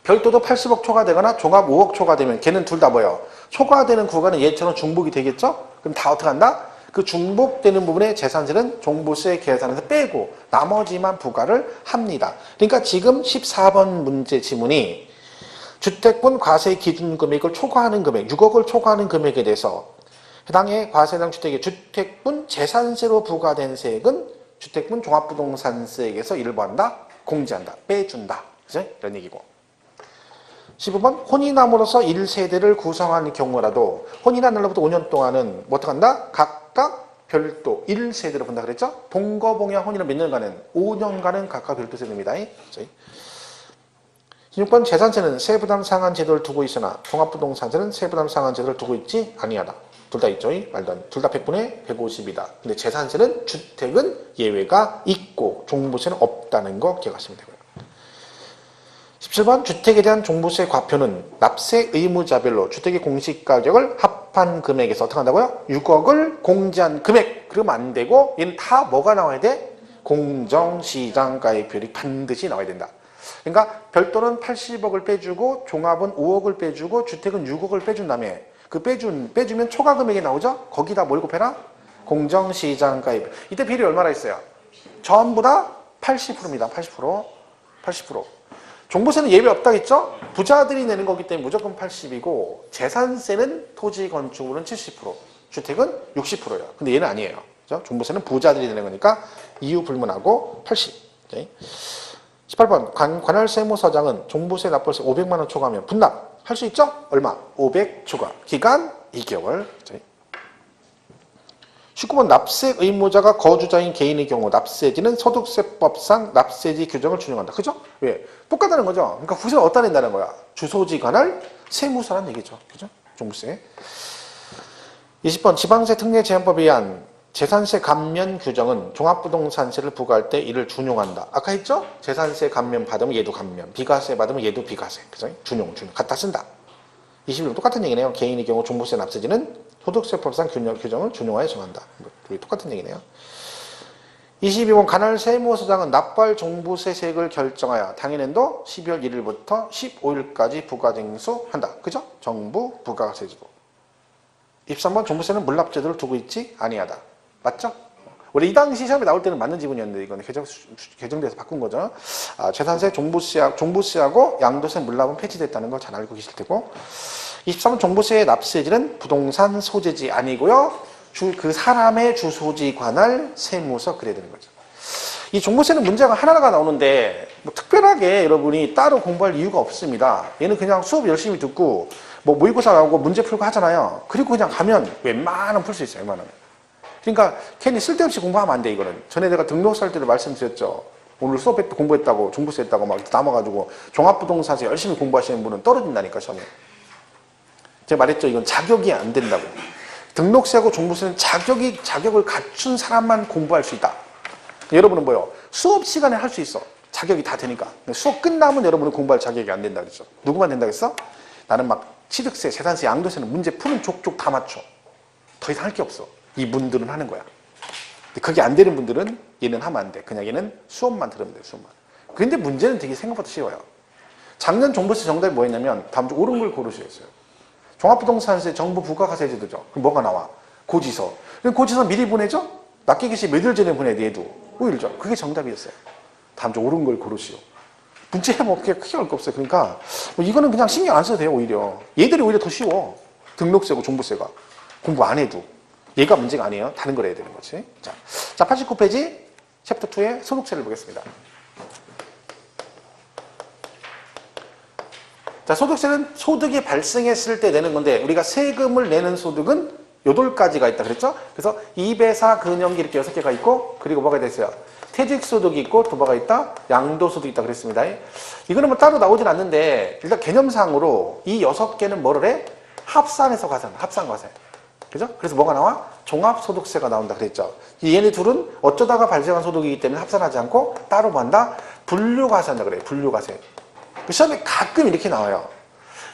별도도 80억 초과되거나 종합 5억 초과되면 걔는 둘 다 뭐예요? 초과되는 구간은 얘처럼 중복이 되겠죠? 그럼 다 어떻게 한다? 그 중복되는 부분의 재산세는 종부세 계산에서 빼고 나머지만 부과를 합니다. 그러니까 지금 14번 문제 지문이 주택분 과세 기준 금액을 초과하는 금액, 6억을 초과하는 금액에 대해서 해당의 과세당 주택의 주택분 재산세로 부과된 세액은 주택분 종합부동산세액에서 이를 뭐한다? 공제한다. 빼준다. 그죠? 이런 얘기고. 15번 혼인함으로써 1세대를 구성하는 경우라도 혼인한 날로부터 5년 동안은 뭐 어떻게 한다? 각각 별도 1세대로 본다 그랬죠? 동거봉양 혼인은 몇 년간은? 5년간은 각각 별도 세대입니다. 16번 재산세는 세부담 상한 제도를 두고 있으나 종합부동산세는 세부담 상한 제도를 두고 있지 아니하다. 둘 다 있죠. 말도 안 돼. 둘 다 100분의 150이다. 근데 재산세는 주택은 예외가 있고 종부세는 없다는 거 기억하시면 되고요. 17번 주택에 대한 종부세 과표는 납세 의무자별로 주택의 공시가격을 합한 금액에서 어떻게 한다고요? 6억을 공제한 금액. 그러면 안 되고 얘는 다 뭐가 나와야 돼? 공정시장가액 비율이 반드시 나와야 된다. 그러니까 별도는 80억을 빼주고 종합은 5억을 빼주고 주택은 6억을 빼준 다음에 그 빼주면 초과 금액이 나오죠? 거기다 뭘 곱해라? 공정시장가액. 이때 비율이 얼마나 있어요? 전부 다 80%입니다. 80%. 종부세는 예외 없다 했죠? 부자들이 내는 거기 때문에 무조건 80이고 재산세는 토지 건축물은 70%, 주택은 60%예요. 근데 얘는 아니에요. 그죠? 종부세는 부자들이 내는 거니까 이유 불문하고 80. 오케이? 18번 관할세무서장은 종부세 납부세 500만 원 초과하면 분납할 수 있죠? 얼마? 500 초과. 기간 2개월. 19번 납세 의무자가 거주자인 개인의 경우 납세지는 소득세법상 납세지 규정을 준용한다. 그죠? 왜? 똑같다는 거죠. 그러니까 국세는 어디다 낸다는 거야? 주소지 관할 세무서라는 얘기죠. 그죠? 종부세. 20번 지방세 특례 제한법에 의한 재산세 감면 규정은 종합부동산세를 부과할 때 이를 준용한다. 아까 했죠? 재산세 감면 받으면 얘도 감면, 비과세 받으면 얘도 비과세. 그죠? 준용. 갖다 쓴다. 21번 똑같은 얘기네요. 개인의 경우 종부세 납세지는 소득세법상 규정을 준용하여 정한다. 똑같은 얘기네요. 22번 관할 세무서장은 납부할 종부세액을 결정하여 당일년도 12월 1일부터 15일까지 부과징수한다. 그죠? 정부 부가세제도. 23번 종부세는 물납제도를 두고 있지 아니하다. 맞죠? 원래 이 당시 시험에 나올 때는 맞는 지분이었는데 이건 개정돼서 바꾼 거죠. 재산세 종부세하고 양도세 물납은 폐지됐다는 거 잘 알고 계실 테고. 23번 종부세의 납세지는 부동산 소재지 아니고요. 그 사람의 주소지 관할 세무서 그래야 되는 거죠. 이 종부세는 문제가 하나가 나오는데 뭐 특별하게 여러분이 따로 공부할 이유가 없습니다. 얘는 그냥 수업 열심히 듣고 뭐 모의고사 나오고 문제 풀고 하잖아요. 그리고 그냥 가면 웬만하면 풀 수 있어요. 웬만하면. 그러니까 괜히 쓸데없이 공부하면 안 돼. 이거는. 전에 내가 등록사 할 때도 말씀드렸죠. 오늘 수업에 공부했다고 종부세 했다고 막 남아가지고 종합부동산에서 열심히 공부하시는 분은 떨어진다니까 시험에. 제가 말했죠. 이건 자격이 안 된다고. 등록세하고 종부세는 자격을 갖춘 사람만 공부할 수 있다. 여러분은 뭐요? 수업 시간에 할 수 있어. 자격이 다 되니까. 수업 끝나면 여러분은 공부할 자격이 안 된다 그랬죠. 누구만 된다 그랬어? 나는 막 취득세, 재산세, 양도세는 문제 푸는 족족 다 맞춰. 더 이상 할 게 없어. 이분들은 하는 거야. 근데 그게 안 되는 분들은 얘는 하면 안 돼. 그냥 얘는 수업만 들으면 돼. 수업만. 근데 문제는 되게 생각보다 쉬워요. 작년 종부세 정답이 뭐였냐면 다음 주 옳은 걸 고르셔야 했어요. 종합부동산세 정부 부가가세제도죠. 그럼 뭐가 나와? 고지서. 그럼 고지서 미리 보내죠? 납기기 시 며칠 전에 보내야 돼, 얘도. 5일 전. 그게 정답이었어요. 다음 주 옳은 걸 고르시오. 문제 뭐 크게 어려울 거 없어요. 그러니까 뭐 이거는 그냥 신경 안 써도 돼요, 오히려. 얘들이 오히려 더 쉬워. 등록세고 종부세가. 공부 안 해도. 얘가 문제가 아니에요. 다른 걸 해야 되는 거지. 자, 89페이지 챕터 2의 소득세를 보겠습니다. 자, 소득세는 소득이 발생했을 때 내는 건데 우리가 세금을 내는 소득은 8가지가 있다 그랬죠? 그래서 2배사, 근영기 이렇게 6개가 있고 그리고 뭐가 됐어요? 퇴직소득이 있고 또 뭐가 있다? 양도소득이 있다 그랬습니다. 이거는 뭐 따로 나오진 않는데 일단 개념상으로 이 6개는 뭐를 해? 합산해서 과세한다. 합산과세. 그죠? 그래서 뭐가 나와? 종합소득세가 나온다 그랬죠. 얘네 둘은 어쩌다가 발생한 소득이기 때문에 합산하지 않고 따로 뭐 한다? 분류과세한다 그래요. 분류과세. 시험에 가끔 이렇게 나와요.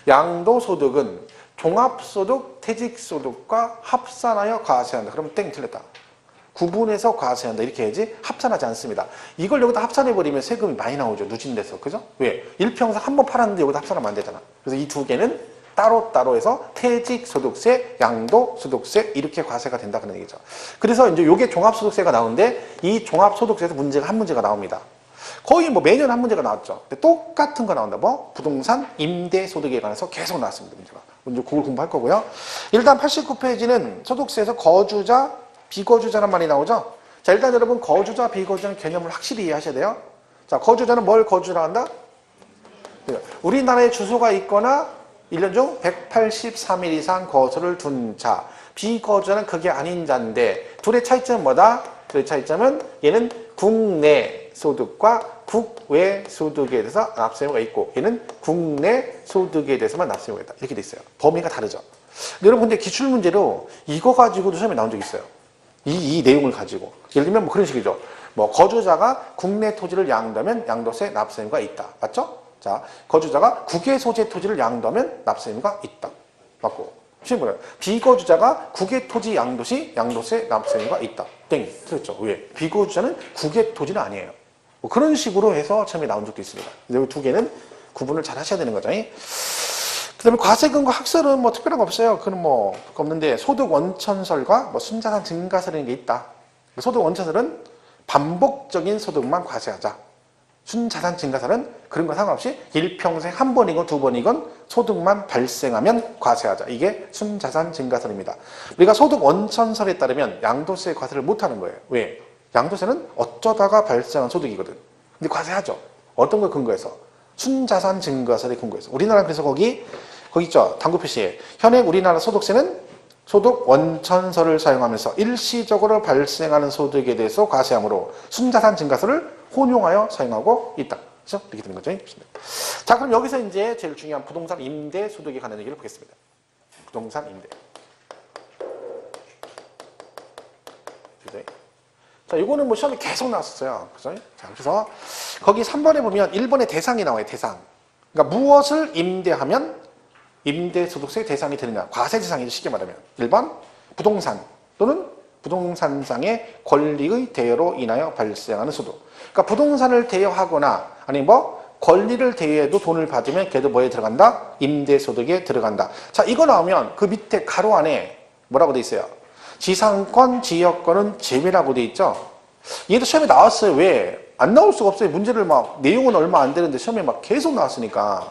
양도소득은 종합소득, 퇴직소득과 합산하여 과세한다. 그러면 땡 틀렸다. 구분해서 과세한다. 이렇게 해야지 합산하지 않습니다. 이걸 여기다 합산해버리면 세금이 많이 나오죠. 누진돼서. 그죠? 왜? 일평생 한 번 팔았는데 여기다 합산하면 안 되잖아. 그래서 이 두 개는 따로따로 해서 퇴직소득세, 양도소득세 이렇게 과세가 된다 그런 얘기죠. 그래서 이제 요게 종합소득세가 나오는데 이 종합소득세에서 한 문제가 나옵니다. 거의 뭐 매년 한 문제가 나왔죠. 근데 똑같은 거 나온다. 뭐? 부동산 임대소득에 관해서 계속 나왔습니다. 문제가. 먼저 그걸 공부할 거고요. 일단 89페이지는 소득세에서 거주자, 비거주자란 말이 나오죠. 자, 일단 여러분 거주자, 비거주자는 개념을 확실히 이해하셔야 돼요. 자, 거주자는 뭘 거주라 한다? 우리나라에 주소가 있거나 1년 중 183일 이상 거주를 둔 자. 비거주자는 그게 아닌 자인데 둘의 차이점은 뭐다? 둘의 차이점은 얘는 국내 소득과 국외 소득에 대해서 납세의무가 있고 얘는 국내 소득에 대해서만 납세의무가 있다. 이렇게 돼 있어요. 범위가 다르죠. 여러분 근데 기출문제로 이거 가지고도 시험에 나온 적 있어요. 이 내용을 가지고. 예를 들면 뭐 그런 식이죠. 뭐 거주자가 국내 토지를 양도하면 양도세 납세의무가 있다. 맞죠? 자, 거주자가 국외 소재 토지를 양도하면 납세의무가 있다. 맞고. 시험은 비거주자가 국외 토지 양도 시 양도세 납세의무가 있다. 땡. 틀렸죠. 왜? 비거주자는 국외 토지는 아니에요. 뭐 그런 식으로 해서 처음에 나온 적도 있습니다. 여기 두 개는 구분을 잘 하셔야 되는 거죠. 그 다음에 과세금과 학설은 뭐 특별한 거 없어요. 그건 뭐 없는데 소득 원천설과 뭐 순자산 증가설이라는 게 있다. 소득 원천설은 반복적인 소득만 과세하자. 순자산 증가설은 그런 거 상관없이 일평생 한 번이건 두 번이건 소득만 발생하면 과세하자. 이게 순자산 증가설입니다. 우리가 소득 원천설에 따르면 양도세 과세를 못하는 거예요. 왜? 양도세는 어쩌다가 발생한 소득이거든. 근데 과세하죠. 어떤 걸 근거해서? 순자산 증가설에 근거해서. 우리나라 그래서 거기 있죠. 당구 표시에 현행 우리나라 소득세는 소득 원천설을 사용하면서 일시적으로 발생하는 소득에 대해서 과세하므로 순자산 증가설을 혼용하여 사용하고 있다. 그죠? 이렇게 되는 거죠. 자, 그럼 여기서 이제 제일 중요한 부동산 임대 소득에 관한 얘기를 보겠습니다. 부동산 임대. 자, 이거는 뭐 시험에 계속 나왔었어요. 그죠? 자, 그래서 거기 3번에 보면 1번에 대상이 나와요. 대상. 그러니까 무엇을 임대하면 임대소득세 대상이 되느냐. 과세대상이죠. 쉽게 말하면. 1번 부동산 또는 부동산상의 권리의 대여로 인하여 발생하는 소득. 그러니까 부동산을 대여하거나 아니 뭐 권리를 대여해도 돈을 받으면 걔도 뭐에 들어간다? 임대소득에 들어간다. 자, 이거 나오면 그 밑에 가로 안에 뭐라고 돼 있어요? 지상권, 지역권은 제외라고 돼 있죠. 얘도 시험에 나왔어요. 왜? 안 나올 수가 없어요. 문제를 막 내용은 얼마 안 되는데 시험에 막 계속 나왔으니까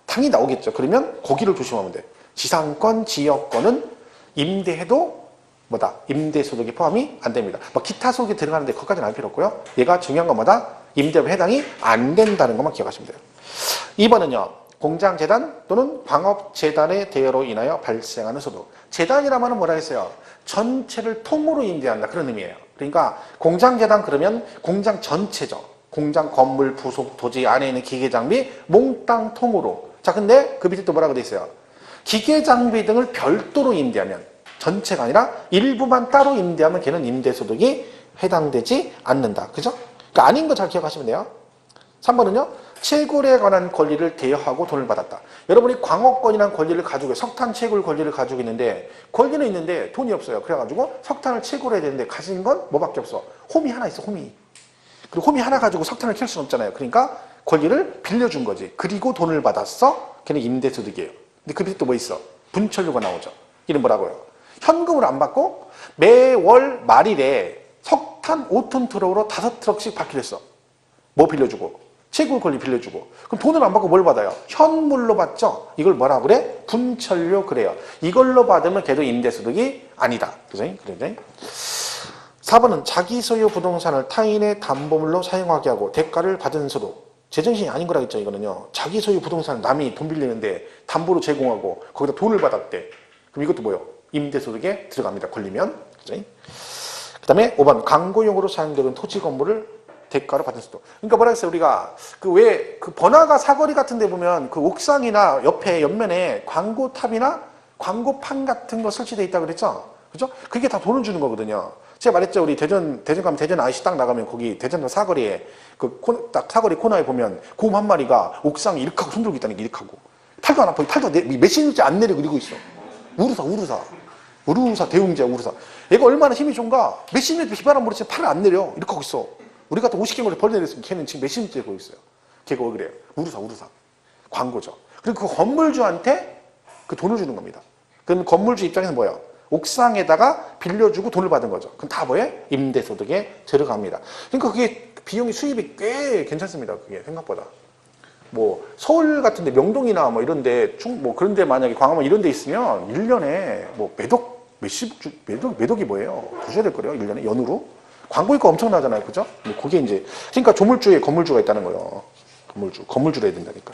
당연히 나오겠죠. 그러면 거기를 조심하면 돼. 지상권, 지역권은 임대해도 뭐다? 임대소득이 포함이 안 됩니다. 뭐 기타 소득이 들어가는데 그것까지는 알 필요 없고요. 얘가 중요한 건 뭐다? 임대업에 해당이 안 된다는 것만 기억하시면 돼요. 2번은요. 공장재단 또는 광업재단의 대여로 인하여 발생하는 소득. 재단이라면 뭐라 했어요? 전체를 통으로 임대한다. 그런 의미예요. 그러니까 공장재단 그러면 공장 전체죠. 공장 건물, 부속, 토지, 안에 있는 기계장비 몽땅 통으로. 자, 근데 그 밑에 또 뭐라고 돼 있어요? 기계장비 등을 별도로 임대하면 전체가 아니라 일부만 따로 임대하면 걔는 임대소득이 해당되지 않는다. 그죠? 그러니까 아닌 거 잘 기억하시면 돼요. 3번은요. 채굴에 관한 권리를 대여하고 돈을 받았다. 여러분이 광업권이라는 권리를 가지고 석탄 채굴 권리를 가지고 있는데 권리는 있는데 돈이 없어요. 그래가지고 석탄을 채굴해야 되는데 가진 건 뭐밖에 없어. 홈이 하나 있어. 홈이. 그리고 홈이 하나 가지고 석탄을 캘 수는 없잖아요. 그러니까 권리를 빌려준 거지. 그리고 돈을 받았어. 걔는 임대소득이에요. 근데 그 밑에 또 뭐 있어? 분철료가 나오죠. 이름 뭐라고요? 현금으로 안 받고 매월 말일에 석탄 5톤 트럭으로 5트럭씩 받기로 했어. 뭐 빌려주고? 채굴 권리 빌려주고. 그럼 돈을 안 받고 뭘 받아요? 현물로 받죠? 이걸 뭐라 그래? 분철료 그래요. 이걸로 받으면 걔도 임대소득이 아니다. 그죠? 그래. 4번은 자기 소유 부동산을 타인의 담보물로 사용하게 하고 대가를 받은 소득. 제정신이 아닌 거라 했죠. 이거는요. 자기 소유 부동산을 남이 돈 빌리는데 담보로 제공하고 거기다 돈을 받았대. 그럼 이것도 뭐요? 임대소득에 들어갑니다. 걸리면. 그죠? 그 다음에 5번 광고용으로 사용되는 토지 건물을 대가로 받은 수도. 그러니까 뭐라 했어요? 우리가 그 번화가 사거리 같은 데 보면 그 옥상이나 옆에 옆면에 광고탑이나 광고판 같은 거 설치되어 있다고 그랬죠? 그죠? 그게 다 돈을 주는 거거든요. 제가 말했죠. 우리 대전 가면 대전 IC 딱 나가면 거기 대전 사거리에 딱 사거리 코너에 보면 곰 한 마리가 옥상에 이렇게 하고 손들고 있다는 게 이렇게 하고 팔도 안 아파. 팔도 몇십 년째 안 내리고 이러고 있어. 우루사 대웅제야 우루사. 얘가 얼마나 힘이 좋은가? 몇십 년째 비바람 부르지 팔을 안 내려. 이렇게 하고 있어. 우리 같은 50개월에 벌 내렸으면 걔는 지금 몇십 년째 하고 있어요. 걔가 왜 그래요? 우루사. 광고죠. 그리고 그 건물주한테 그 돈을 주는 겁니다. 그럼 건물주 입장에서는 뭐예요? 옥상에다가 빌려주고 돈을 받은 거죠. 그럼 다 뭐예요? 임대소득에 들어갑니다. 그러니까 그게 비용이 수입이 꽤 괜찮습니다. 그게 생각보다. 뭐 서울 같은데 명동이나 뭐 이런데 뭐 그런데 만약에 광화문 이런데 있으면 1년에 뭐 매덕이 뭐예요? 부셔야 될 거래요. 1년에 연으로. 광고효과 엄청나잖아요. 그죠? 그게 이제 그러니까 조물주에 건물주가 있다는 거예요. 건물주로 해야 된다니까.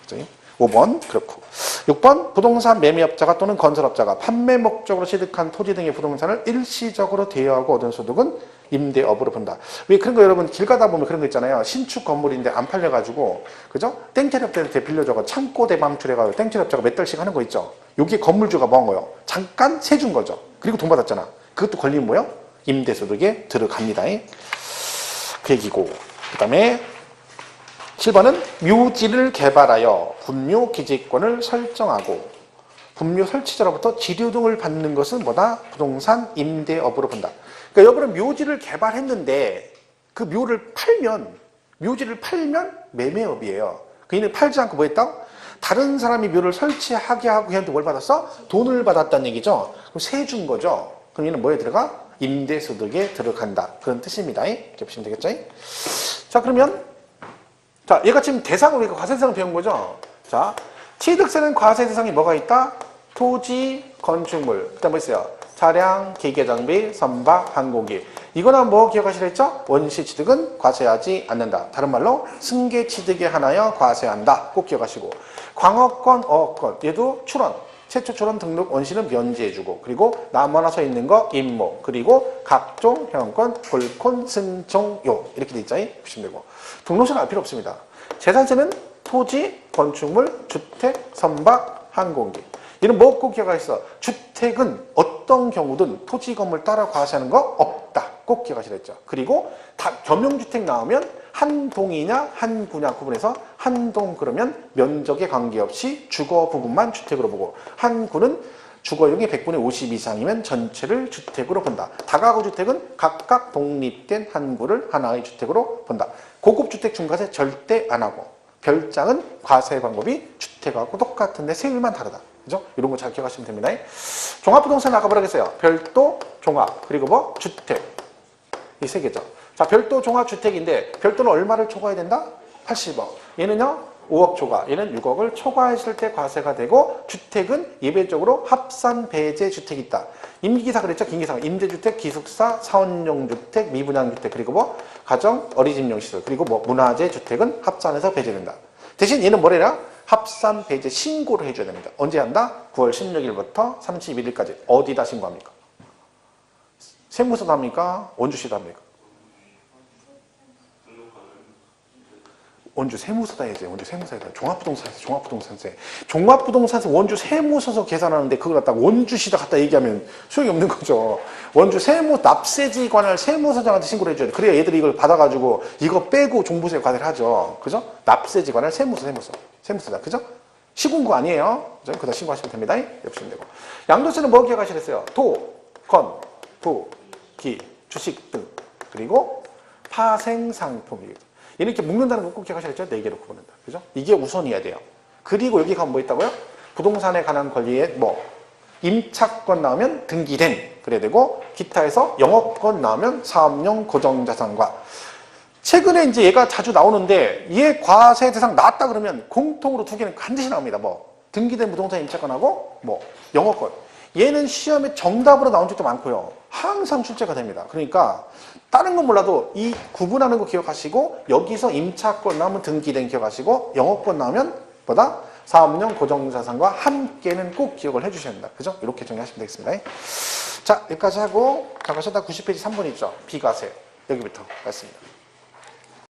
그죠? 5번 그렇고 6번 부동산 매매업자가 또는 건설업자가 판매 목적으로 취득한 토지 등의 부동산을 일시적으로 대여하고 얻은 소득은 임대업으로 본다. 왜 그런 거 여러분 길 가다 보면 그런 거 있잖아요. 신축 건물인데 안 팔려가지고 그죠? 땡처리업자한테 빌려줘가 창고 대방출해가지고 땡처리업자가 몇 달씩 하는 거 있죠. 여기에 건물주가 뭐 한 거예요? 잠깐 세준 거죠. 그리고 돈 받았잖아. 그것도 걸리면 뭐예요? 임대소득에 들어갑니다. 그 얘기고 그 다음에 7번은 묘지를 개발하여 분묘 기지권을 설정하고 분묘 설치자로부터 지료 등을 받는 것은 뭐다? 부동산 임대업으로 본다. 그러니까 여러분은 묘지를 개발했는데 그 묘지를 팔면 매매업이에요. 그이는 팔지 않고 뭐 했다? 다른 사람이 묘를 설치하게 하고 걔한테 뭘 받았어? 돈을 받았다는 얘기죠. 그럼 세 준 거죠. 그럼 얘는 뭐에 들어가? 임대소득에 들어간다. 그런 뜻입니다. 이렇게 보시면 되겠죠? 자, 그러면 자, 얘가 지금 대상을 우리가 과세대상을 배운 거죠. 자, 취득세는 과세대상이 뭐가 있다? 토지, 건축물. 그다음 뭐 있어요? 차량, 기계장비, 선박, 항공기. 이거는 뭐 기억하시라 했죠? 원시취득은 과세하지 않는다. 다른 말로 승계취득에 한하여 과세한다. 꼭 기억하시고. 광업권, 어업권. 얘도 출원. 최초 출원 등록 원시는 면제해주고 그리고 나무나 서 있는 거 임모 그리고 각종 회원권, 골콘, 승종요 이렇게 돼 있죠. 보시면 되고 등록세는 알 필요 없습니다. 재산세는 토지, 건축물, 주택, 선박, 항공기. 이는 뭐 꼭 기억하셨어? 주택은 어떤 경우든 토지, 건물 따라 과세하는 거 없다. 꼭 기억하시라 했죠. 그리고 다 겸용주택 나오면 한 동이냐 한 구냐 구분해서 한 동 그러면 면적에 관계없이 주거 부분만 주택으로 보고 한 구는 주거용이 100분의 50 이상이면 전체를 주택으로 본다. 다가구 주택은 각각 독립된 한 구를 하나의 주택으로 본다. 고급 주택 중과세 절대 안 하고 별장은 과세 방법이 주택하고 똑같은데 세율만 다르다. 그죠? 이런 거 잘 기억하시면 됩니다. 종합부동산 아까 뭐라고 했어요? 별도, 종합, 그리고 뭐? 주택. 이 세 개죠. 자, 별도, 종합, 주택인데 별도는 얼마를 초과해야 된다? 80억. 얘는요? 5억 초과. 얘는 6억을 초과했을 때 과세가 되고 주택은 예외적으로 합산 배제 주택이 있다. 임기사 그랬죠? 김기사. 임대주택, 기숙사, 사원용 주택, 미분양 주택, 그리고 뭐? 가정, 어린이집용 시설, 그리고 뭐? 문화재 주택은 합산해서 배제된다. 대신 얘는 뭐래라? 합산 배제 신고를 해줘야 됩니다. 언제 한다? 9월 16일부터 31일까지. 어디다 신고합니까? 세무서도 합니까? 원주시도 합니까? 원주 세무서다 해야지. 원주 세무서다. 종합부동산세, 종합부동산세. 종합부동산세 원주 세무서서 계산하는데 그걸 갖다가 원주시다 갖다 얘기하면 소용이 없는 거죠. 원주 납세지 관할 세무서장한테 신고를 해줘야 돼. 그래야 얘들이 이걸 받아가지고 이거 빼고 종부세 과세를 하죠. 그죠? 납세지 관할 세무서다. 그죠? 시군구 아니에요. 그죠? 그다 신고하시면 됩니다. 옆시면 되고. 양도세는 뭐 기억하시겠어요? 도, 건, 부, 기, 주식 등. 그리고 파생상품. 이렇게 묶는다는 거 꼭 기억하셔야죠. 4개로 구분한다. 그죠? 이게 우선이어야 돼요. 그리고 여기 가면 뭐 있다고요? 부동산에 관한 권리에 뭐 임차권 나오면 등기된 그래야 되고 기타에서 영업권 나오면 사업용 고정자산과 최근에 이제 얘가 자주 나오는데 얘 과세 대상 나왔다 그러면 공통으로 2개는 반드시 나옵니다. 뭐 등기된 부동산 임차권하고 뭐 영업권. 얘는 시험에 정답으로 나온 적도 많고요. 항상 출제가 됩니다. 그러니까 다른 건 몰라도 이 구분하는 거 기억하시고 여기서 임차권 나오면 등기된 기억하시고 영업권 나오면 뭐다? 사업용 고정자산과 함께는 꼭 기억을 해주셔야 된다. 그죠? 이렇게 정리하시면 되겠습니다. 자, 여기까지 하고 잠깐 쉬다 90페이지 3번 있죠? 비과세. 여기부터 맞습니다.